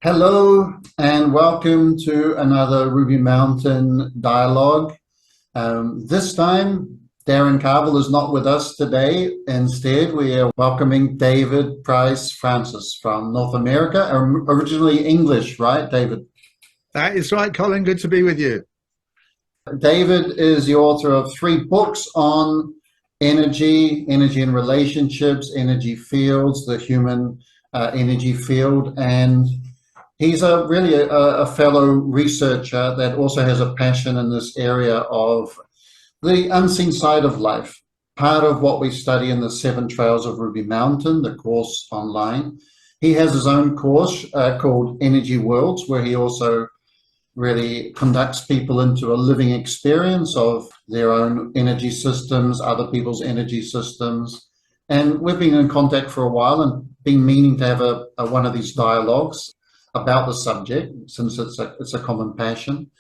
Hello and welcome to another Ruby Mountain dialogue. This time, Darren Carville is not with us today. Instead, we are welcoming David Price Francis from North America, originally English, right, David? That is right, Colin. Good to be with you. David is the author of 3 books on energy and relationships, energy fields, the human energy field, and he's really a fellow researcher that also has a passion in this area of the unseen side of life. Part of what we study in the 7 Trails of Ruby Mountain, the course online. He has his own course called Energy Worlds, where he also really conducts people into a living experience of their own energy systems, other people's energy systems. And we've been in contact for a while and been meaning to have one of these dialogues about the subject, since it's a common passion.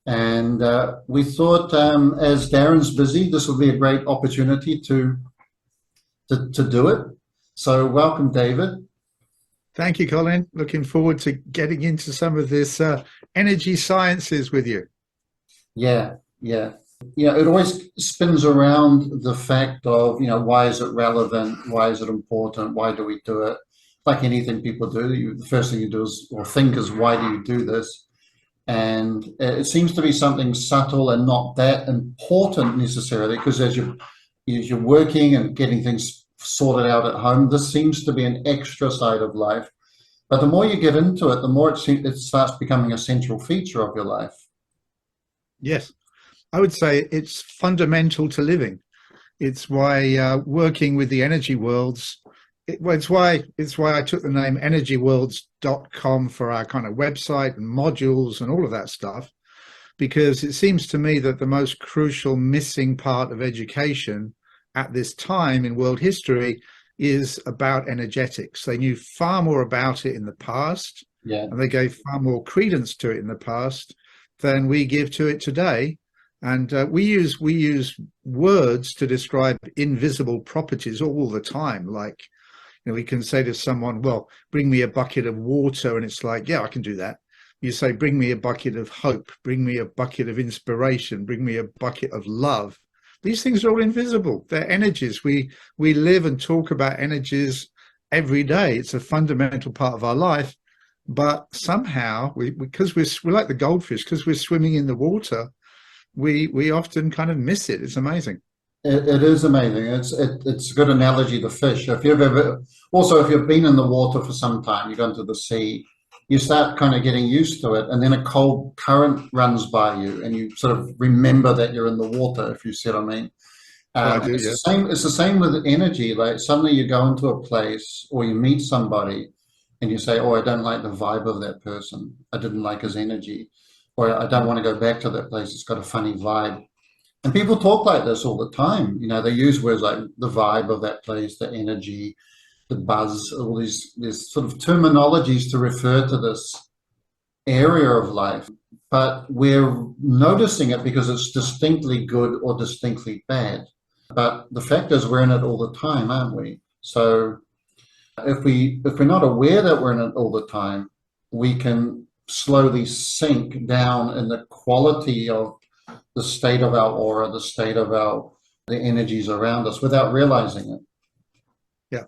And we thought, as Darren's busy, this would be a great opportunity to do it. So welcome, David. Thank you, Colin. Looking forward to getting into some of this energy sciences with you. Yeah. It always spins around the fact of, why is it relevant? Why is it important? Why do we do it? Like anything people do, the first thing you do is, or think is, why do you do this? And it seems to be something subtle and not that important necessarily, because as you're working and getting things sorted out at home, this seems to be an extra side of life. But the more you get into it, the more it starts becoming a central feature of your life. Yes, I would say it's fundamental to living. It's why working with the energy worlds, it's why I took the name energyworlds.com for our kind of website and modules and all of that stuff, because it seems to me that the most crucial missing part of education at this time in world history is about energetics. They knew far more about it in the past, and they gave far more credence to it in the past than we give to it today. And we use words to describe invisible properties all the time. Like, we can say to someone, well, bring me a bucket of water, and it's like, yeah, I can do that. You say, bring me a bucket of hope, bring me a bucket of inspiration, bring me a bucket of love. These things are all invisible. They're energies. We live and talk about energies every day. It's a fundamental part of our life. But somehow, because we're like the goldfish, because we're swimming in the water, we often kind of miss it. It's amazing. It is amazing. It's a good analogy to fish. If you've been in the water for some time, you go into the sea, you start kind of getting used to it, and then a cold current runs by you, and you sort of remember that you're in the water, if you see what I mean. I do, it's yeah. the same. It's the same with energy. Like suddenly you go into a place or you meet somebody, and you say, "Oh, I don't like the vibe of that person. I didn't like his energy, or I don't want to go back to that place. It's got a funny vibe." And people talk like this all the time. They use words like the vibe of that place, the energy, the buzz, all these sort of terminologies to refer to this area of life. But we're noticing it because it's distinctly good or distinctly bad. But the fact is we're in it all the time, aren't we? So if we're not aware that we're in it all the time, we can slowly sink down in the quality of the state of our aura, the state of the energies around us without realizing it. Yeah.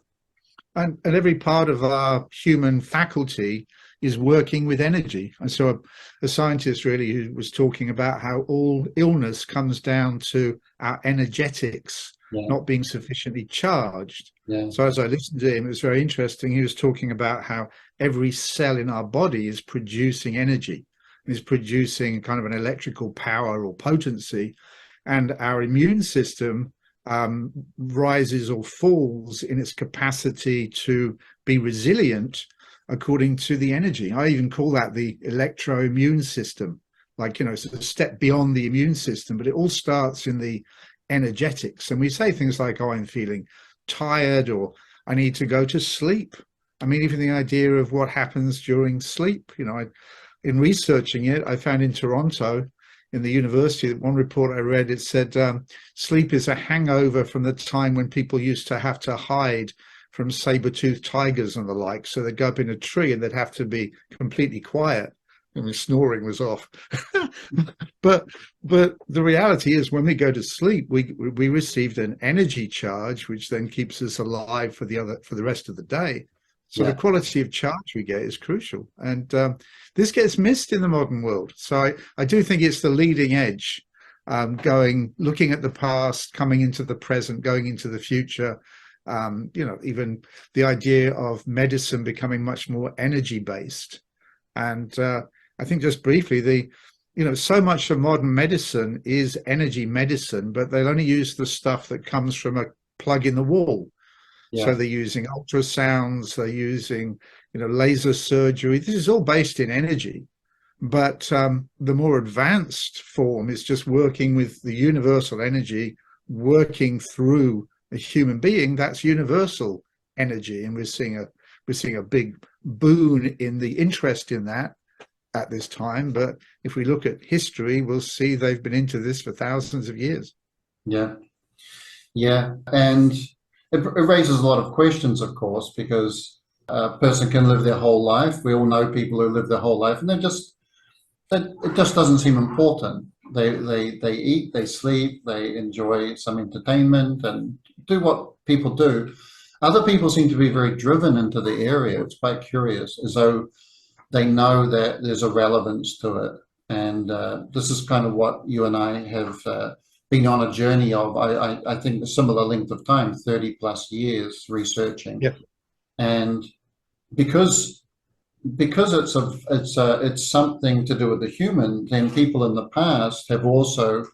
And every part of our human faculty is working with energy. I saw a scientist really who was talking about how all illness comes down to our energetics not being sufficiently charged. So as I listened to him, it was very interesting. He was talking about how every cell in our body is producing energy, is producing kind of an electrical power or potency, and our immune system rises or falls in its capacity to be resilient according to the energy. I even call that the electro-immune system, like, it's a step beyond the immune system, but it all starts in the energetics. And we say things like, oh, I'm feeling tired, or I need to go to sleep. I mean, even the idea of what happens during sleep, in researching it, I found in Toronto, in the university, one report I read, it said sleep is a hangover from the time when people used to have to hide from saber-toothed tigers and the like. So they'd go up in a tree and they'd have to be completely quiet, and the snoring was off. but the reality is, when we go to sleep, we received an energy charge, which then keeps us alive for the rest of the day. So the quality of charge we get is crucial, and this gets missed in the modern world. So I do think it's the leading edge, looking at the past, coming into the present, going into the future. Even the idea of medicine becoming much more energy based. And I think, just briefly, so much of modern medicine is energy medicine, but they'll only use the stuff that comes from a plug in the wall. So they're using ultrasounds, they're using, laser surgery. This is all based in energy. But the more advanced form is just working with the universal energy, working through a human being. That's universal energy, and we're seeing a big boon in the interest in that at this time. But if we look at history, we'll see they've been into this for thousands of years. And it raises a lot of questions, of course, because a person can live their whole life. We all know people who live their whole life, and it just doesn't seem important. They eat, they sleep, they enjoy some entertainment and do what people do. Other people seem to be very driven into the area. It's quite curious, as though they know that there's a relevance to it. And this is kind of what you and I have been on a journey of, I think, a similar length of time, 30 plus years researching. And because it's something to do with the human, then people in the past have also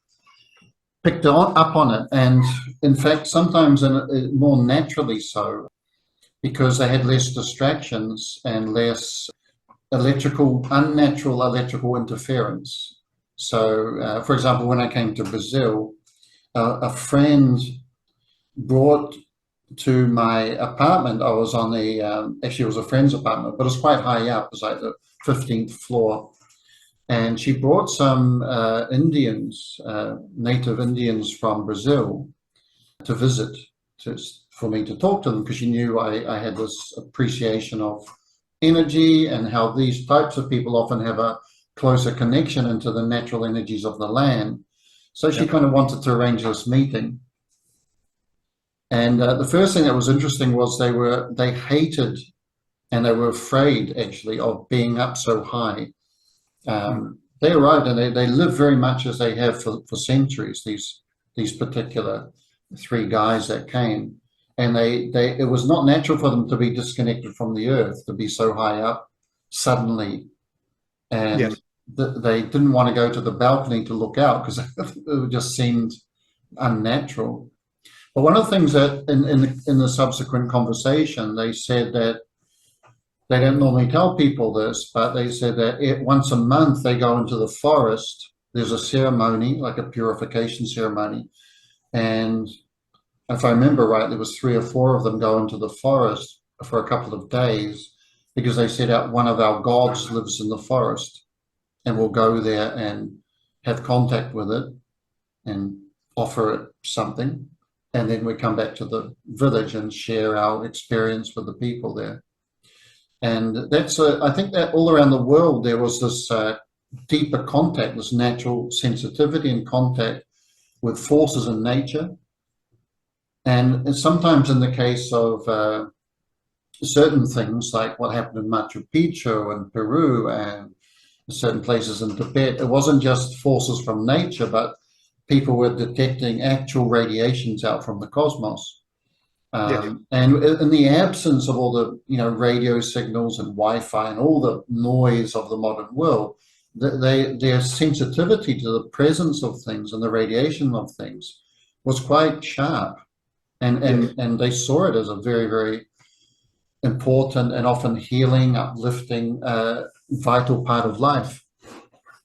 picked up on it, and in fact sometimes more naturally so, because they had less distractions and less unnatural electrical interference. So for example, when I came to Brazil, a friend brought to my apartment. I was on actually it was a friend's apartment, but it was quite high up. It was like the 15th floor. And she brought some Indians, native Indians from Brazil, to visit, for me to talk to them, because she knew I had this appreciation of energy and how these types of people often have a closer connection into the natural energies of the land. So she kind of wanted to arrange this meeting. And the first thing that was interesting was they hated and they were afraid, actually, of being up so high. They arrived and they live very much as they have for centuries, these particular three guys that came. And it was not natural for them to be disconnected from the earth, to be so high up suddenly. And they didn't want to go to the balcony to look out, because it just seemed unnatural. But one of the things that in the subsequent conversation, they said that they don't normally tell people this, but they said that once a month they go into the forest. There's a ceremony, like a purification ceremony. And if I remember right, there was 3 or 4 of them go into the forest for a couple of days, because they said one of our gods lives in the forest, and we'll go there and have contact with it and offer it something. And then we come back to the village and share our experience with the people there. And I think that all around the world there was this deeper contact, this natural sensitivity and contact with forces in nature. And sometimes in the case of certain things, like what happened in Machu Picchu and Peru and certain places in Tibet, it wasn't just forces from nature, but people were detecting actual radiations out from the cosmos. And in the absence of all the radio signals and Wi-Fi and all the noise of the modern world, their sensitivity to the presence of things and the radiation of things was quite sharp, and they saw it as a very, very important and often healing, uplifting, vital part of life.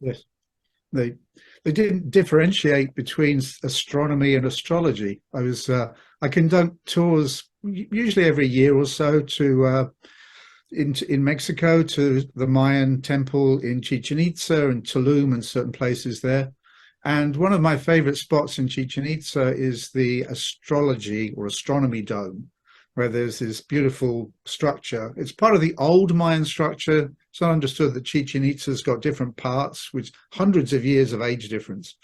Yes, they didn't differentiate between astronomy and astrology. I conduct tours usually every year or so to in Mexico, to the Mayan temple in Chichen Itza and Tulum and certain places there. And one of my favorite spots in Chichen Itza is the Astrology or Astronomy Dome. where there's this beautiful structure. It's part of the old Mayan structure. It's not understood that Chichen Itza's got different parts, which hundreds of years of age difference.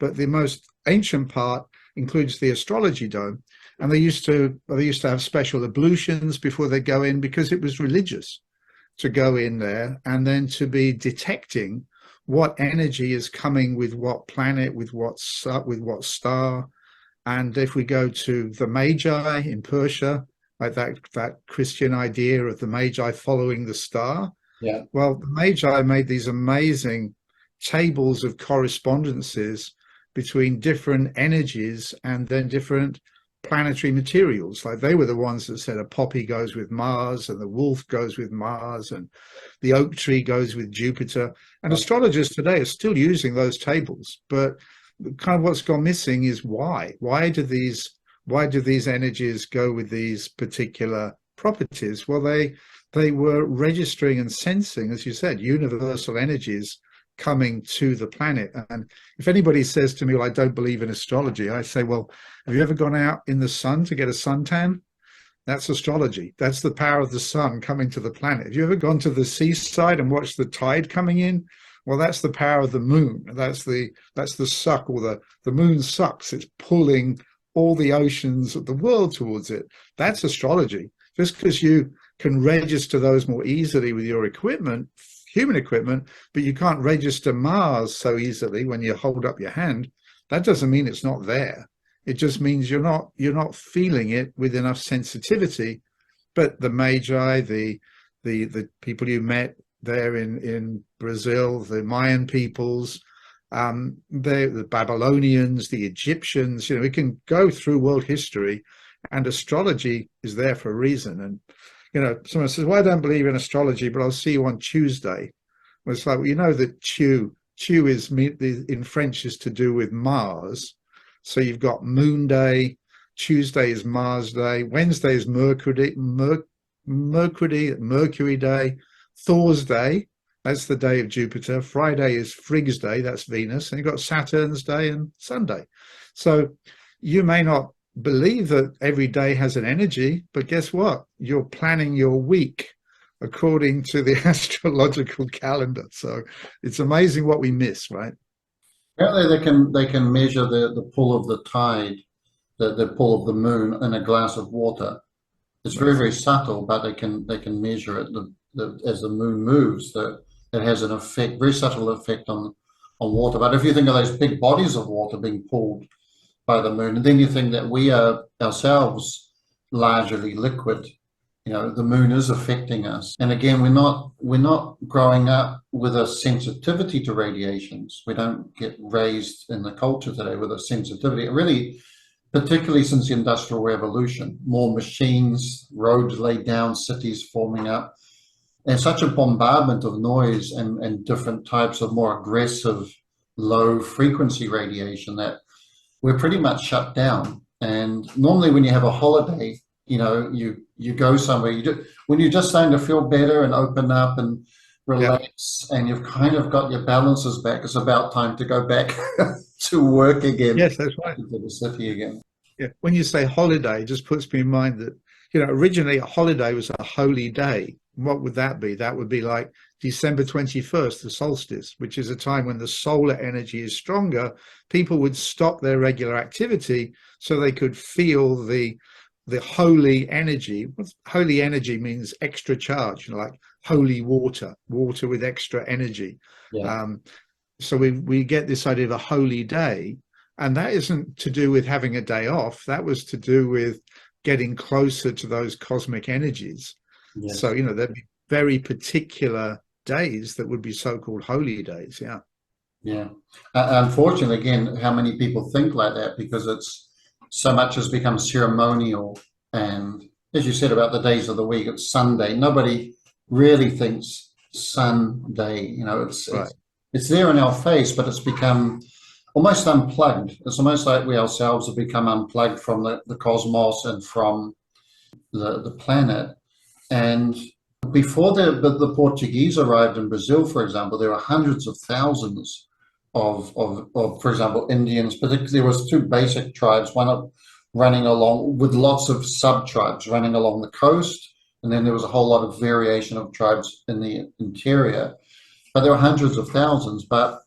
But the most ancient part includes the astrology dome. And they used to have special ablutions before they go in, because it was religious to go in there and then to be detecting what energy is coming with what planet, with what star. And if we go to the Magi in Persia, like that Christian idea of the Magi following the star. Yeah. Well, the Magi made these amazing tables of correspondences between different energies and then different planetary materials. Like they were the ones that said a poppy goes with Mars and the wolf goes with Mars and the oak tree goes with Jupiter. And astrologers today are still using those tables, but kind of what's gone missing is why do these energies go with these particular properties? Well, they were registering and sensing, as you said, universal energies coming to the planet. And if anybody says to me, well, I don't believe in astrology, I say, well, have you ever gone out in the sun to get a suntan? That's astrology. That's the power of the sun coming to the planet. Have you ever gone to the seaside and watched the tide coming in? Well, that's the power of the moon. That's the suck, or the moon sucks. It's pulling all the oceans of the world towards it. That's astrology. Just because you can register those more easily with your equipment, human equipment, but you can't register Mars so easily when you hold up your hand, that doesn't mean it's not there. It just means you're not feeling it with enough sensitivity. But the Magi, the people you met there in Brazil, the Mayan peoples, the Babylonians, the Egyptians, we can go through world history, and astrology is there for a reason. And someone says, well, I don't believe in astrology, but I'll see you on Tuesday. Well, it's like, well, that Chu is, in French, is to do with Mars. So you've got Moon Day, Tuesday is Mars Day, Wednesday is Mercury Day, Thor's Day, that's the day of Jupiter, Friday is Frigg's Day, that's Venus, and you've got Saturn's Day and Sunday. So you may not believe that every day has an energy, but guess what? You're planning your week according to the astrological calendar. So it's amazing what we miss, right? Apparently they can measure the pull of the tide, the pull of the moon in a glass of water. It's very, very subtle, but they can measure it. As the moon moves, that it has an effect, very subtle effect on water. But if you think of those big bodies of water being pulled by the moon, and then you think that we are ourselves largely liquid, the moon is affecting us. And again, we're not growing up with a sensitivity to radiations. We don't get raised in the culture today with a sensitivity. It really, particularly since the Industrial Revolution, more machines, roads laid down, cities forming up, and such a bombardment of noise and different types of more aggressive, low frequency radiation that we're pretty much shut down. And normally when you have a holiday, you go somewhere, when you're just starting to feel better and open up and relax, and you've kind of got your balances back, it's about time to go back to work again. Yes, that's right. To the city again. Yeah. When you say holiday, it just puts me in mind that, originally a holiday was a holy day. What would that be? That would be like December 21st, the solstice, which is a time when the solar energy is stronger. People would stop their regular activity so they could feel the holy energy. Holy energy means extra charge, like holy water with extra energy. Yeah. So we get this idea of a holy day, and that isn't to do with having a day off. That was to do with getting closer to those cosmic energies. Yes. So, there'd be very particular days that would be so-called holy days. Yeah. Yeah. Unfortunately, again, how many people think like that, because it's so much has become ceremonial. And as you said about the days of the week, it's Sunday. Nobody really thinks Sunday. It's there in our face, but it's become almost unplugged. It's almost like we ourselves have become unplugged from the cosmos and from the planet. And before the Portuguese arrived in Brazil, for example, there were hundreds of thousands of for example, Indians. Particularly, there was two basic tribes. One running along with lots of sub-tribes running along the coast. And then there was a whole lot of variation of tribes in the interior. But there were hundreds of thousands. But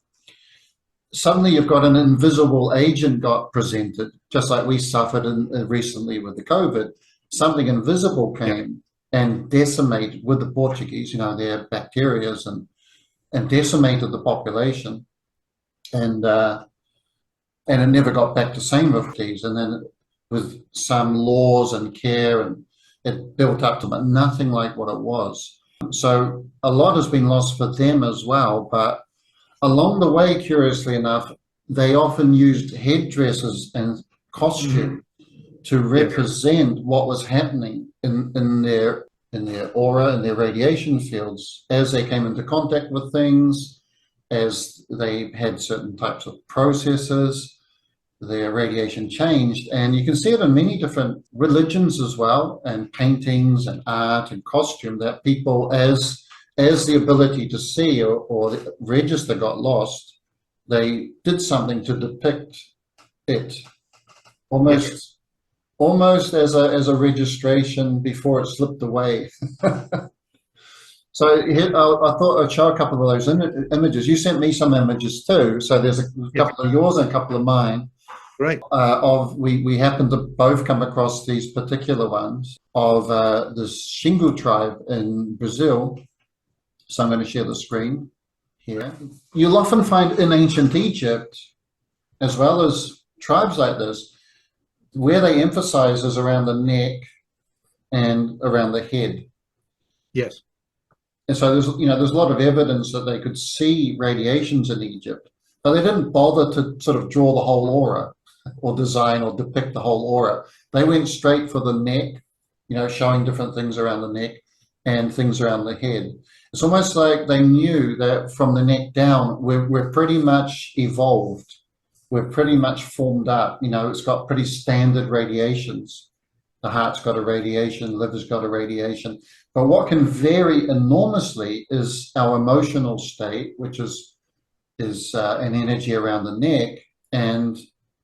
suddenly you've got an invisible agent got presented, just like we suffered recently with the COVID. Something invisible came and decimated with the Portuguese, their bacterias, and decimated the population. And it never got back to same with these. And then with some laws and care, and it built up to nothing like what it was. So a lot has been lost for them as well. But along the way, curiously enough, they often used headdresses and costume to represent what was happening in their aura, in their radiation fields, as they came into contact with things, as they had certain types of processes, their radiation changed. And you can see it in many different religions as well, and paintings and art and costume, that people, as the ability to see or the register got lost, they did something to depict it, almost as a registration before it slipped away. So here, I thought I'd show a couple of those images. You sent me some images too, so there's a couple of yours and a couple of mine. Right. We happen to both come across these particular ones of the Xingu tribe in Brazil. So I'm going to share the screen here. You'll often find in ancient Egypt, as well as tribes like this, where they emphasize is around the neck and around the head. Yes. And so there's a lot of evidence that they could see radiations in Egypt, but they didn't bother to sort of draw the whole aura or design or depict the whole aura. They went straight for the neck, showing different things around the neck and things around the head. It's almost like they knew that from the neck down, we're pretty much evolved. We're pretty much formed up. It's got pretty standard radiations. The heart's got a radiation, liver's got a radiation. But what can vary enormously is our emotional state, which is an energy around the neck, and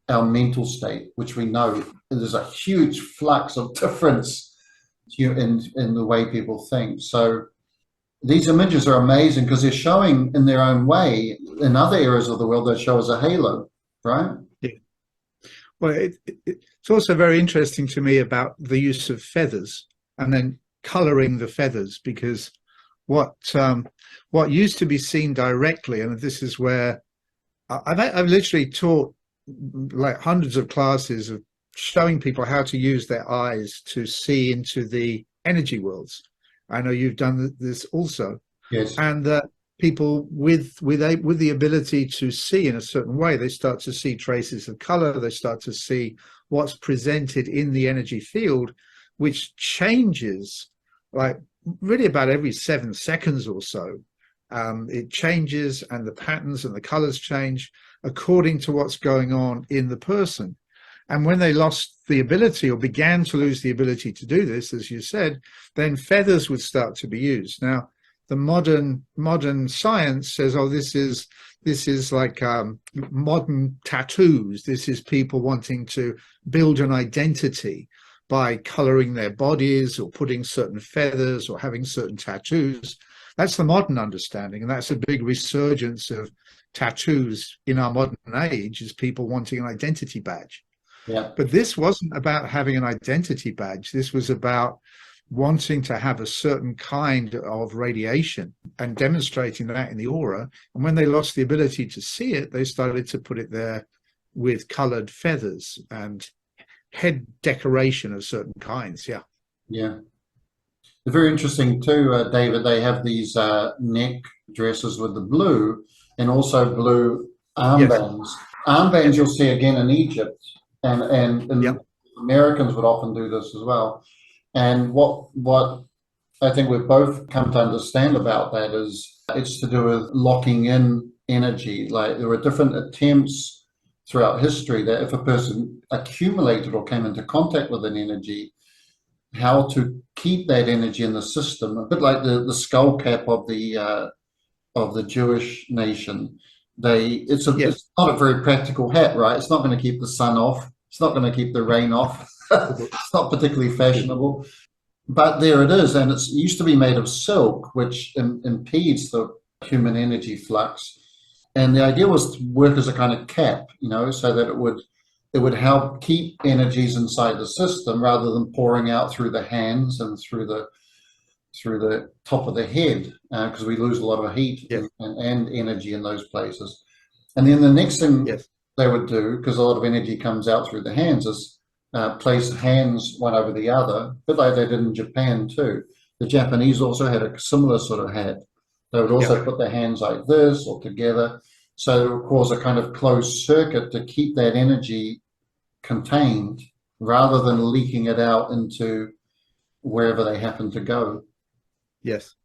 our mental state, which we know there's a huge flux of difference in the way people think. So these images are amazing because they're showing in their own way. In other areas of the world, they show as a halo, right? Yeah. Well, it's also very interesting to me about the use of feathers and then coloring the feathers, because what used to be seen directly, and this is where I've literally taught like hundreds of classes of showing people how to use their eyes to see into the energy worlds. I know you've done this also. Yes. And that people with the ability to see in a certain way, they start to see traces of color, they start to see what's presented in the energy field, which changes like really about every 7 seconds or so. It changes, and the patterns and the colors change according to what's going on in the person. And when they lost the ability or began to lose the ability to do this, as you said, then feathers would start to be used. Now, the modern science says, oh, this is like modern tattoos. This is people wanting to build an identity by coloring their bodies or putting certain feathers or having certain tattoos. That's the modern understanding, and that's a big resurgence of tattoos in our modern age, is people wanting an identity badge. Yeah. But this wasn't about having an identity badge. This was about wanting to have a certain kind of radiation and demonstrating that in the aura. And when they lost the ability to see it, they started to put it there with colored feathers and head decoration of certain kinds. Yeah. Yeah. They're very interesting too, David. They have these neck dresses with the blue, and also blue armbands. Yes. Armbands you'll see again in Egypt, and yep. Americans would often do this as well. And what I think we've both come to understand about that is it's to do with locking in energy. Like there were different attempts throughout history that if a person accumulated or came into contact with an energy, how to keep that energy in the system, a bit like the skull cap of the Jewish nation. It's not a very practical hat, right? It's not going to keep the sun off. It's not going to keep the rain off. It's not particularly fashionable. But there it is, and it used to be made of silk, which impedes the human energy flux. And the idea was to work as a kind of cap, so that it would help keep energies inside the system rather than pouring out through the hands and through the top of the head, because we lose a lot of heat and energy in those places. And then the next thing they would do, because a lot of energy comes out through the hands, is place hands one over the other, a bit like they did in Japan too. The Japanese also had a similar sort of hat. They would also put their hands like this or together, so it would cause a kind of closed circuit to keep that energy contained rather than leaking it out into wherever they happen to go. Yes.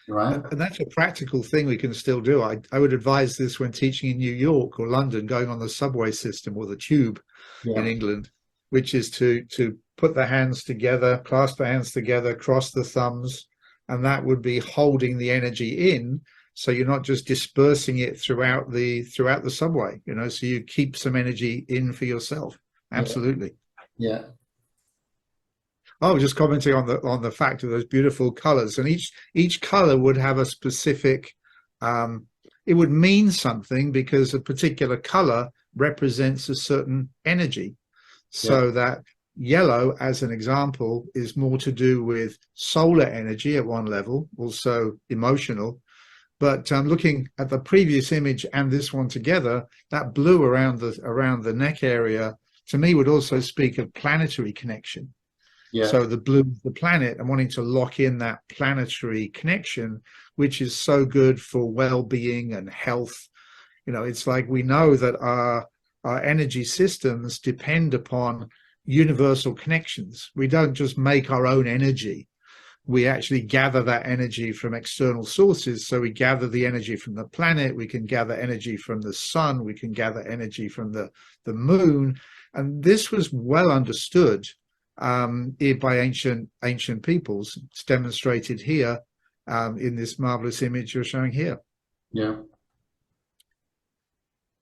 Right. And that's a practical thing we can still do. I would advise this when teaching in New York or London, going on the subway system or the tube in England, which is to put the hands together, clasp the hands together, cross the thumbs, and that would be holding the energy in. So you're not just dispersing it throughout the subway, so you keep some energy in for yourself. Absolutely. Yeah. I was just commenting on the fact of those beautiful colors, and each color would have a specific, it would mean something because a particular color represents a certain energy. So that yellow, as an example, is more to do with solar energy at one level, also emotional. But looking at the previous image and this one together, that blue around the neck area, to me, would also speak of planetary connection. So the blue, the planet, and wanting to lock in that planetary connection, which is so good for well-being and health. It's like we know that our energy systems depend upon universal connections. We don't just make our own energy. We actually gather that energy from external sources. So we gather the energy from the planet, we can gather energy from the sun, we can gather energy from the moon. And this was well understood by ancient peoples. It's demonstrated here in this marvelous image you're showing here.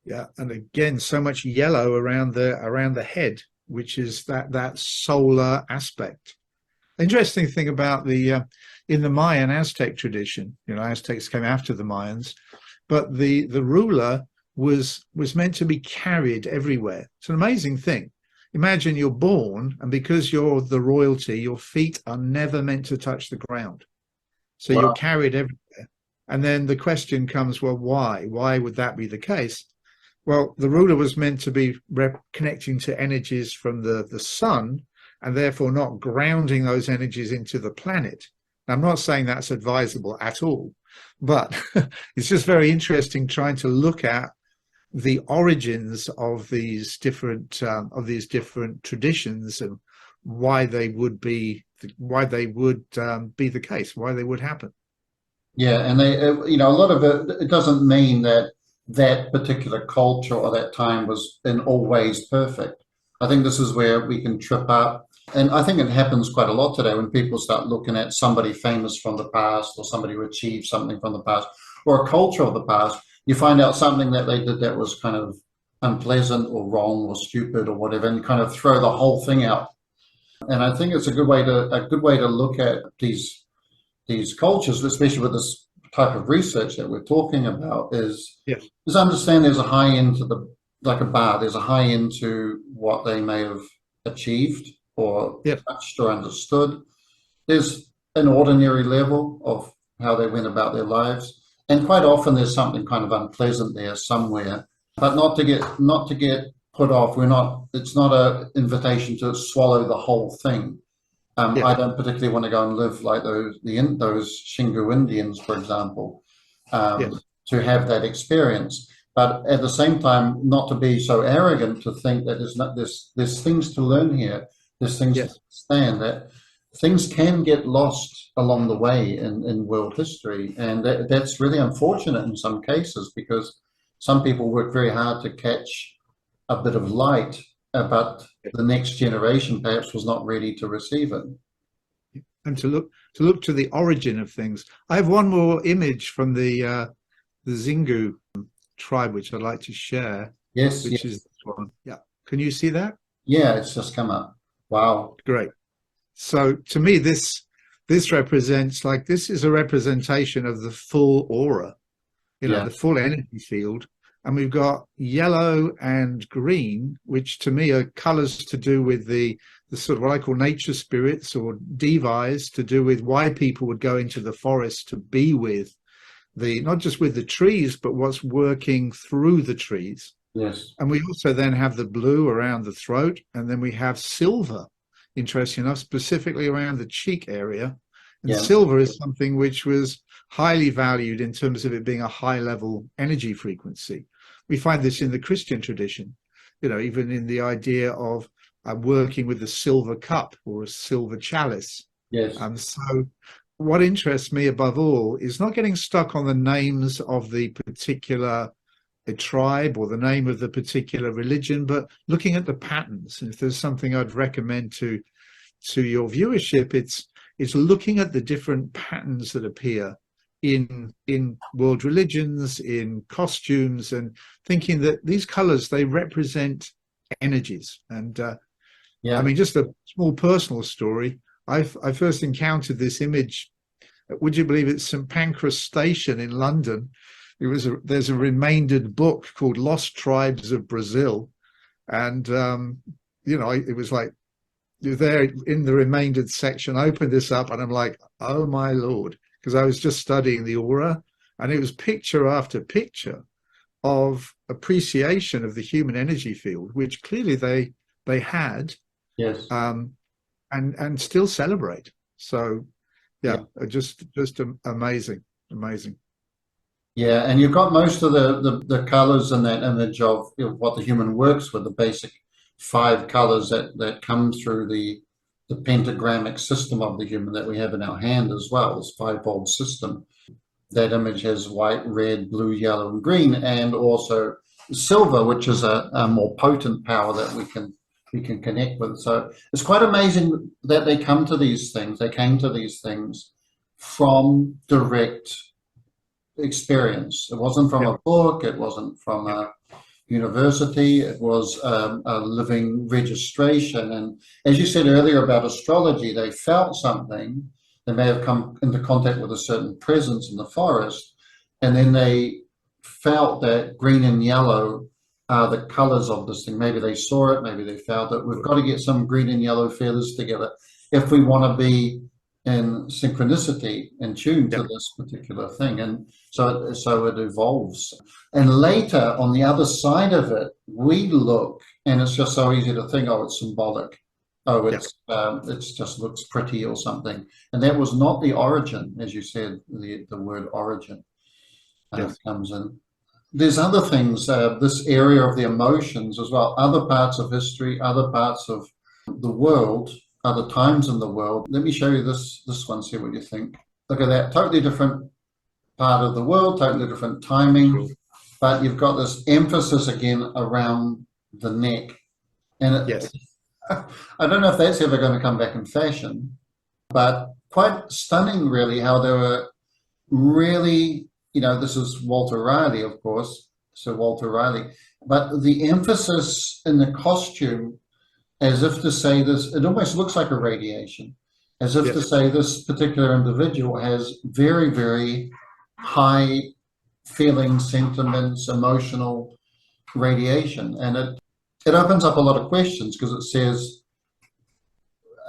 Yeah, and again, so much yellow around the head, which is that solar aspect. Interesting thing about the in the Mayan Aztec tradition, Aztecs came after the Mayans, but the ruler was meant to be carried everywhere. It's an amazing thing. Imagine you're born, and because you're the royalty, your feet are never meant to touch the ground. So you're carried everywhere. And then the question comes, well, why? Why would that be the case? Well, the ruler was meant to be connecting to energies from the sun, and therefore not grounding those energies into the planet. Now, I'm not saying that's advisable at all, but it's just very interesting trying to look at the origins of these different traditions and why they would be the case, why they would happen. And they, a lot of it doesn't mean that particular culture or that time was in all ways perfect. I think this is where we can trip up. And I think it happens quite a lot today when people start looking at somebody famous from the past or somebody who achieved something from the past or a culture of the past. You find out something that they did that was kind of unpleasant or wrong or stupid or whatever, and kind of throw the whole thing out. And I think it's a good way to look at these cultures, especially with this type of research that we're talking about, is understand there's a high end to like a bar. There's a high end to what they may have achieved or touched or understood. There's an ordinary level of how they went about their lives. And quite often there's something kind of unpleasant there somewhere, but not to get put off. It's not an invitation to swallow the whole thing. I don't particularly want to go and live like those Xingu Indians, for example, to have that experience. But at the same time, not to be so arrogant to think that there's things to learn here. There's things to understand, that things can get lost along the way in world history. And that's really unfortunate in some cases, because some people work very hard to catch a bit of light, but the next generation perhaps was not ready to receive it. And to look to the origin of things. I have one more image from the Xingu tribe, which I'd like to share. Yes. Which is this one. Yeah. Can you see that? Yeah, it's just come up. Wow. Great. So to me, this represents, like, this is a representation of the full aura, you know, Yeah. the full energy field. And we've got yellow and green, which to me are colors to do with the sort of what I call nature spirits or devas, to do with why people would go into the forest to be with the, not just with the trees, but what's working through the trees. Yes. And we also then have the blue around the throat, and then we have silver, interesting enough, specifically around the cheek area. And Yeah. silver is something which was highly valued in terms of it being a high level energy frequency. We find this in the Christian tradition, you know, even in the idea of working with the silver cup or a silver chalice. Yes. So what interests me above all is not getting stuck on the names of the particular a tribe or the name of the particular religion, but looking at the patterns. And if there's something I'd recommend to your viewership, it's looking at the different patterns that appear in world religions, in costumes, and thinking that these colors, they represent energies. And Yeah. I mean, just a small personal story. I first encountered this image. Would you believe it's St Pancras Station in London? There's a remaindered book called Lost Tribes of Brazil, and you know, it was like, you're there in the remaindered section. I opened this up and I'm like, oh my Lord, because I was just studying the aura, and it was picture after picture of appreciation of the human energy field, which clearly they had, Yes. and still celebrate. So Yeah. yeah, just amazing, amazing. Yeah, and you've got most of the colors in that image of, you know, what the human works with, the basic five colors that come through the pentagrammic system of the human that we have in our hand as well, this fivefold system. That image has white, red, blue, yellow, and green, and also silver, which is a more potent power that we can connect with. So it's quite amazing that they come to these things. They came to these things from direct experience. It wasn't from Yeah, a book, it wasn't from yeah, a university, it was a living registration. And as you said earlier about astrology, they felt something. They may have come into contact with a certain presence in the forest, and then they felt that green and yellow are the colors of this thing. Maybe they saw it, maybe they felt it. We've got to get some green and yellow feathers together if we want to be in synchronicity and tune to yeah, this particular thing. And so it evolves. And later, on the other side of it, we look, and it's just so easy to think, oh, it's symbolic. Oh, yeah, it's just looks pretty or something. And that was not the origin, as you said, the word origin yes, comes in. There's other things, this area of the emotions as well, other parts of history, other parts of the world, other times in the world. Let me show you this one, see what you think. Look at that, totally different part of the world, totally different timing, sure. but you've got this emphasis again around the neck. And Yes, I don't know if that's ever going to come back in fashion, but quite stunning, really, how they were really, you know, this is Walter Riley, of course, Sir Walter Riley, but the emphasis in the costume, as if to say this, it almost looks like a radiation, as if to yes, say this particular individual has very, very high feelings, sentiments, emotional radiation. And it opens up a lot of questions because it says,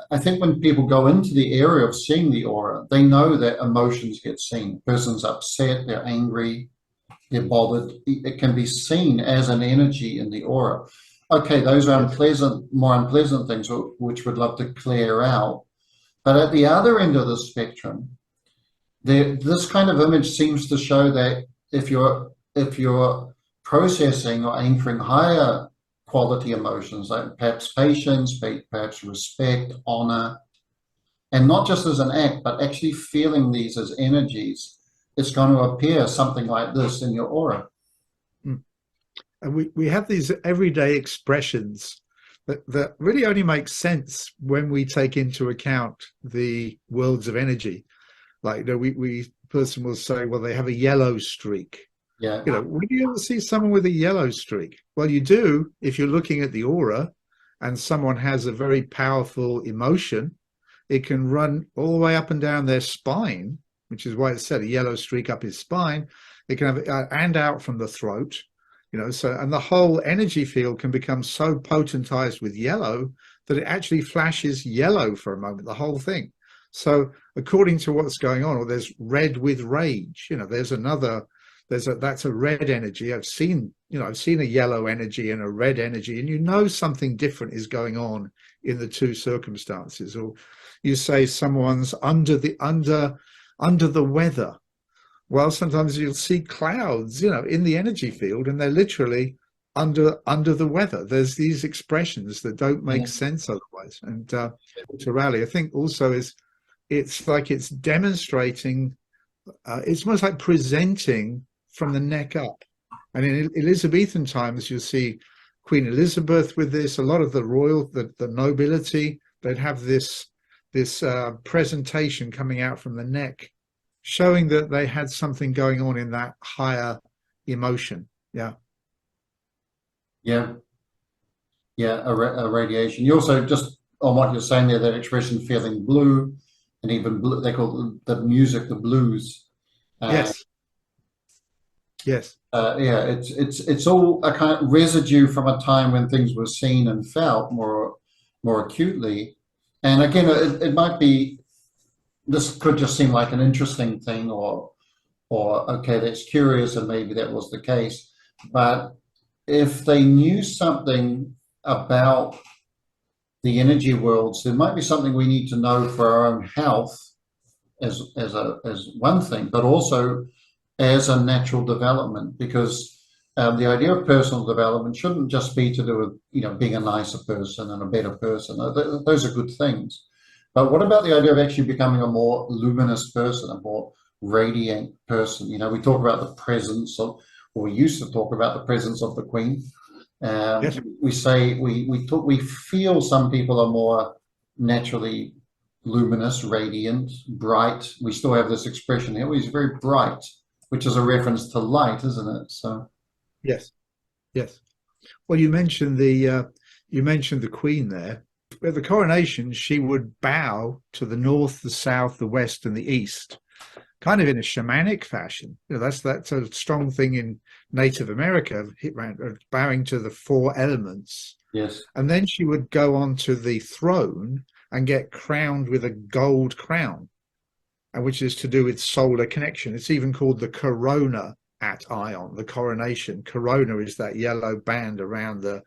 I think when people go into the area of seeing the aura, they know that emotions get seen. Person's upset, they're angry, they're bothered. It can be seen as an energy in the aura. Okay, those are yes, unpleasant, more unpleasant things which we'd love to clear out. But at the other end of the spectrum, this kind of image seems to show that if you're processing or anchoring higher quality emotions, like perhaps patience, perhaps respect, honor, and not just as an act, but actually feeling these as energies, it's going to appear something like this in your aura. mm. And we have these everyday expressions that really only make sense when we take into account the worlds of energy. Like, you know, we person will say, well, they have a yellow streak. Yeah, You know, when do you ever see someone with a yellow streak? Well, you do if you're looking at the aura, and someone has a very powerful emotion, it can run all the way up and down their spine, which is why it's said a yellow streak up his spine. It can have and out from the throat, so, and the whole energy field can become so potentized with yellow that it actually flashes yellow for a moment, the whole thing. So according to what's going on, or there's red with rage, there's another, that's a red energy. I've seen a yellow energy and a red energy, and something different is going on in the two circumstances. Or you say someone's under the weather. Well, sometimes you'll see clouds, in the energy field, and they're literally under the weather. There's these expressions that don't make sense otherwise. And to rally, I think also it's like it's demonstrating, it's almost like presenting from the neck up. And in Elizabethan times, you'll see Queen Elizabeth with this, a lot of the nobility, they'd have this presentation coming out from the neck, showing that they had something going on in that higher emotion. A radiation. You also, just on what you're saying there, that expression feeling blue, and even blue, they call the music the blues. Yes. It's all a kind of residue from a time when things were seen and felt more acutely. And again, it might be, this could just seem like an interesting thing, or okay, that's curious, and maybe that was the case. But if they knew something about the energy worlds, there might be something we need to know for our own health as one thing, but also as a natural development, because the idea of personal development shouldn't just be to do with being a nicer person and a better person. Those are good things. But what about the idea of actually becoming a more luminous person, a more radiant person? We talk about the presence of, or we used to talk about the presence of the Queen. Yes. We say we feel some people are more naturally luminous, radiant, bright. We still have this expression here. He's very bright, which is a reference to light, isn't it? So. Yes. Well, you mentioned the Queen there. At the coronation, she would bow to the north, the south, the west, and the east, kind of in a shamanic fashion. That's a strong thing in Native America, bowing to the four elements. Yes. And then she would go onto the throne and get crowned with a gold crown, and which is to do with solar connection. It's even called the corona at Ion, the coronation. Corona is that yellow band around the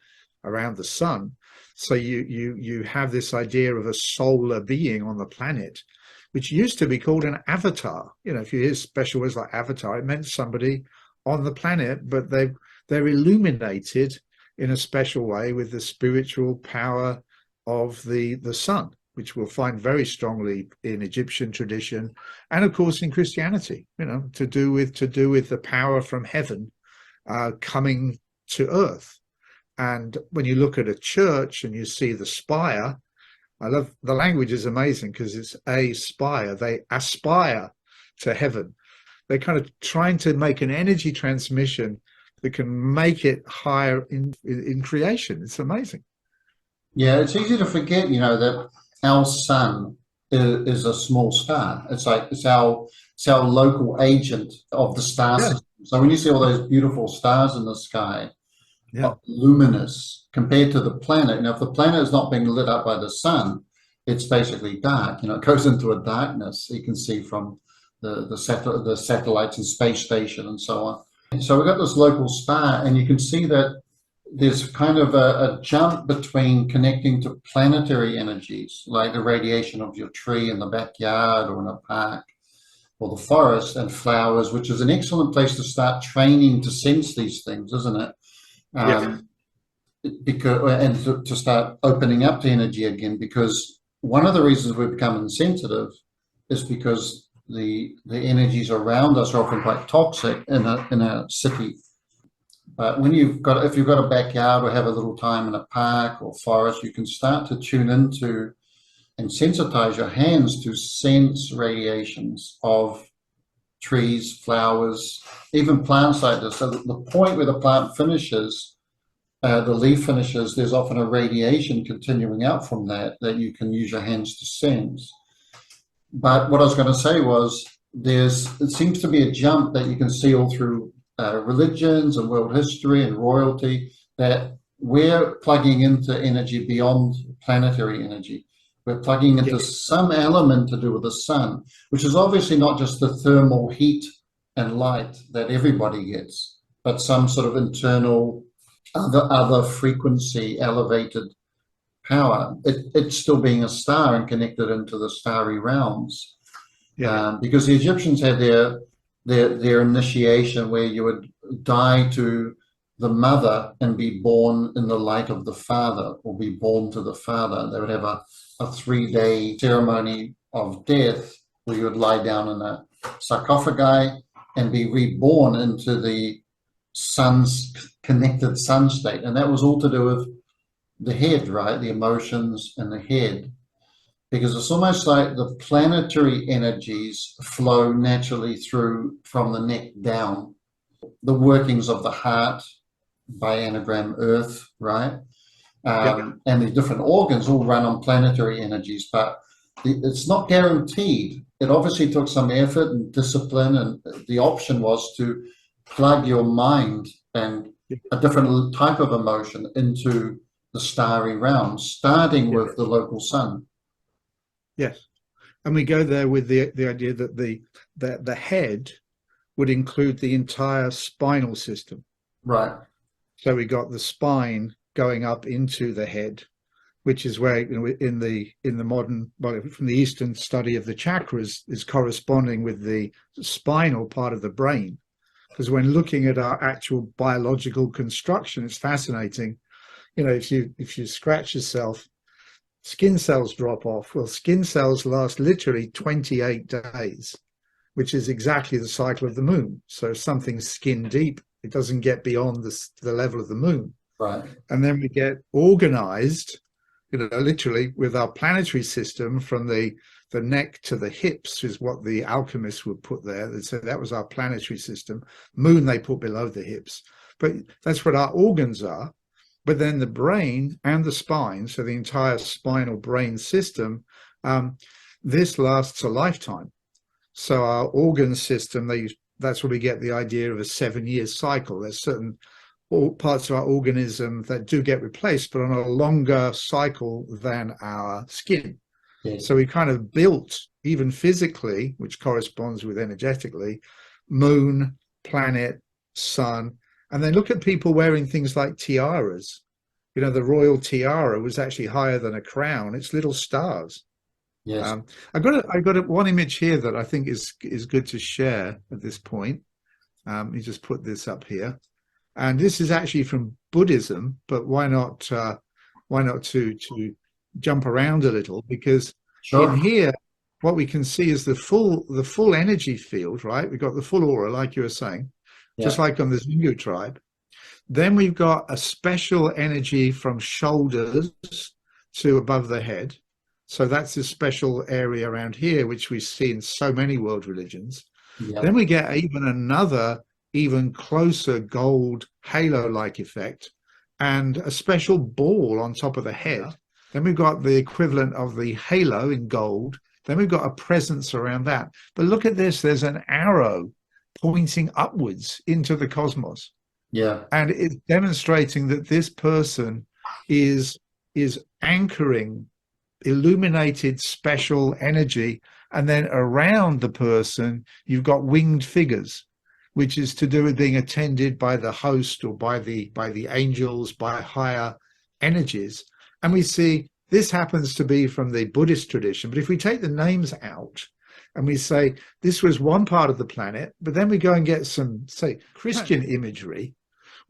sun. So you have this idea of a solar being on the planet, which used to be called an avatar. If you hear special words like avatar, it meant somebody on the planet, but they're illuminated in a special way with the spiritual power of the sun, which we'll find very strongly in Egyptian tradition, and of course in Christianity. To do with the power from heaven coming to earth. And when you look at a church and you see the spire, I love the language, is amazing because it's a spire. They aspire to heaven. They're kind of trying to make an energy transmission that can make it higher in creation. It's amazing. Yeah, it's easy to forget, that our sun is a small star. It's our local agent of the star system. So when you see all those beautiful stars in the sky, luminous compared to the planet. Now, if the planet is not being lit up by the sun, it's basically dark. It goes into a darkness. You can see from the satellites and space station and so on. So we've got this local star, and you can see that there's kind of a jump between connecting to planetary energies, like the radiation of your tree in the backyard or in a park, or the forest, and flowers, which is an excellent place to start training to sense these things, isn't it? To start opening up to energy again, because one of the reasons we've become insensitive is because the energies around us are often quite toxic in a city. But if you've got a backyard or have a little time in a park or forest, you can start to tune into and sensitize your hands to sense radiations of trees, flowers, even plants like this. So the point where the plant finishes, the leaf finishes, there's often a radiation continuing out from that you can use your hands to sense. But what I was going to say was it seems to be a jump that you can see all through religions and world history and royalty, that we're plugging into energy beyond planetary energy. We're plugging into some element to do with the sun, which is obviously not just the thermal heat and light that everybody gets, but some sort of internal other frequency elevated power. It's still being a star and connected into the starry realms. Because the Egyptians had their initiation where you would die to the mother and be born in the light of the father, or be born to the father. They would have a 3-day ceremony of death where you would lie down in a sarcophagi and be reborn into the sun's connected sun state. And that was all to do with the head, right? The emotions and the head. Because it's almost like the planetary energies flow naturally through from the neck down. The workings of the heart by anagram Earth, right? And the different organs all run on planetary energies, but it's not guaranteed. It obviously took some effort and discipline, and the option was to plug your mind and a different type of emotion into the starry realm, starting with the local sun. Yes, and we go there with the idea that the head would include the entire spinal system. Right. So we got the spine going up into the head, which is where, you know, in the modern, well, from the Eastern study of the chakras, is corresponding with the spinal part of the brain. Because when looking at our actual biological construction, it's fascinating. You know, if you scratch yourself, skin cells drop off. Well, skin cells last literally 28 days, which is exactly the cycle of the moon. So if something's skin deep, it doesn't get beyond the level of the moon. Right. And then we get organized, you know, literally with our planetary system from the neck to the hips is what the alchemists would put there. So that was our planetary system. Moon they put below the hips. But that's what our organs are. But then the brain and the spine, so the entire spinal brain system, this lasts a lifetime. So our organ system, that's where we get the idea of a 7-year cycle. There's certain parts of our organism that do get replaced, but on a longer cycle than our skin. Yes. So we kind of built, even physically, which corresponds with energetically, moon, planet, sun. And then look at people wearing things like tiaras. You know, the royal tiara was actually higher than a crown. It's little stars. Yes. I've got one image here that I think is good to share at this point. Let me just put this up here. And this is actually from Buddhism, but why not to jump around a little? Because in here, what we can see is the full energy field, right? We've got the full aura, like you were saying, just like on the Zungu tribe. Then we've got a special energy from shoulders to above the head. So that's a special area around here, which we see in so many world religions. Yep. Then we get even closer gold halo-like effect and a special ball on top of the head. Yeah. Then we've got the equivalent of the halo in gold. Then we've got a presence around that. But look at this, there's an arrow pointing upwards into the cosmos. Yeah. And it's demonstrating that this person is anchoring illuminated special energy. And then around the person, you've got winged figures, which is to do with being attended by the host or by the angels, by higher energies. And we see this happens to be from the Buddhist tradition. But if we take the names out and we say this was one part of the planet, but then we go and get some, say, Christian imagery,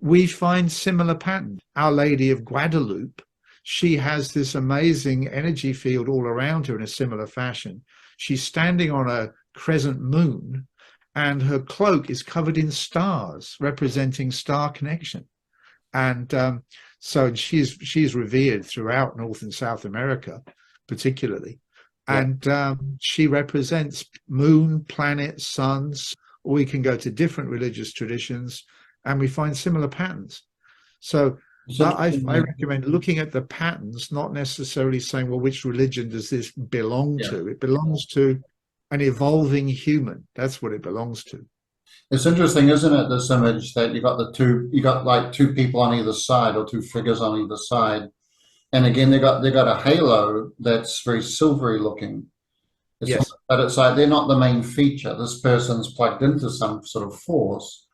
we find similar patterns. Our Lady of Guadalupe, she has this amazing energy field all around her in a similar fashion. She's standing on a crescent moon, and her cloak is covered in stars, representing star connection. And so she's revered throughout North and South America, particularly. Yeah. And she represents moon, planet, suns, or we can go to different religious traditions, and we find similar patterns. So It's I interesting. recommend looking at the patterns, not necessarily saying, well, which religion does this belong Yeah. to? It belongs to an evolving human. That's what it belongs to. It's interesting, isn't it, this image that you got like two people on either side, or two figures on either side. And again, they got a halo that's very silvery looking. Yes. But it's like they're not the main feature. This person's plugged into some sort of force.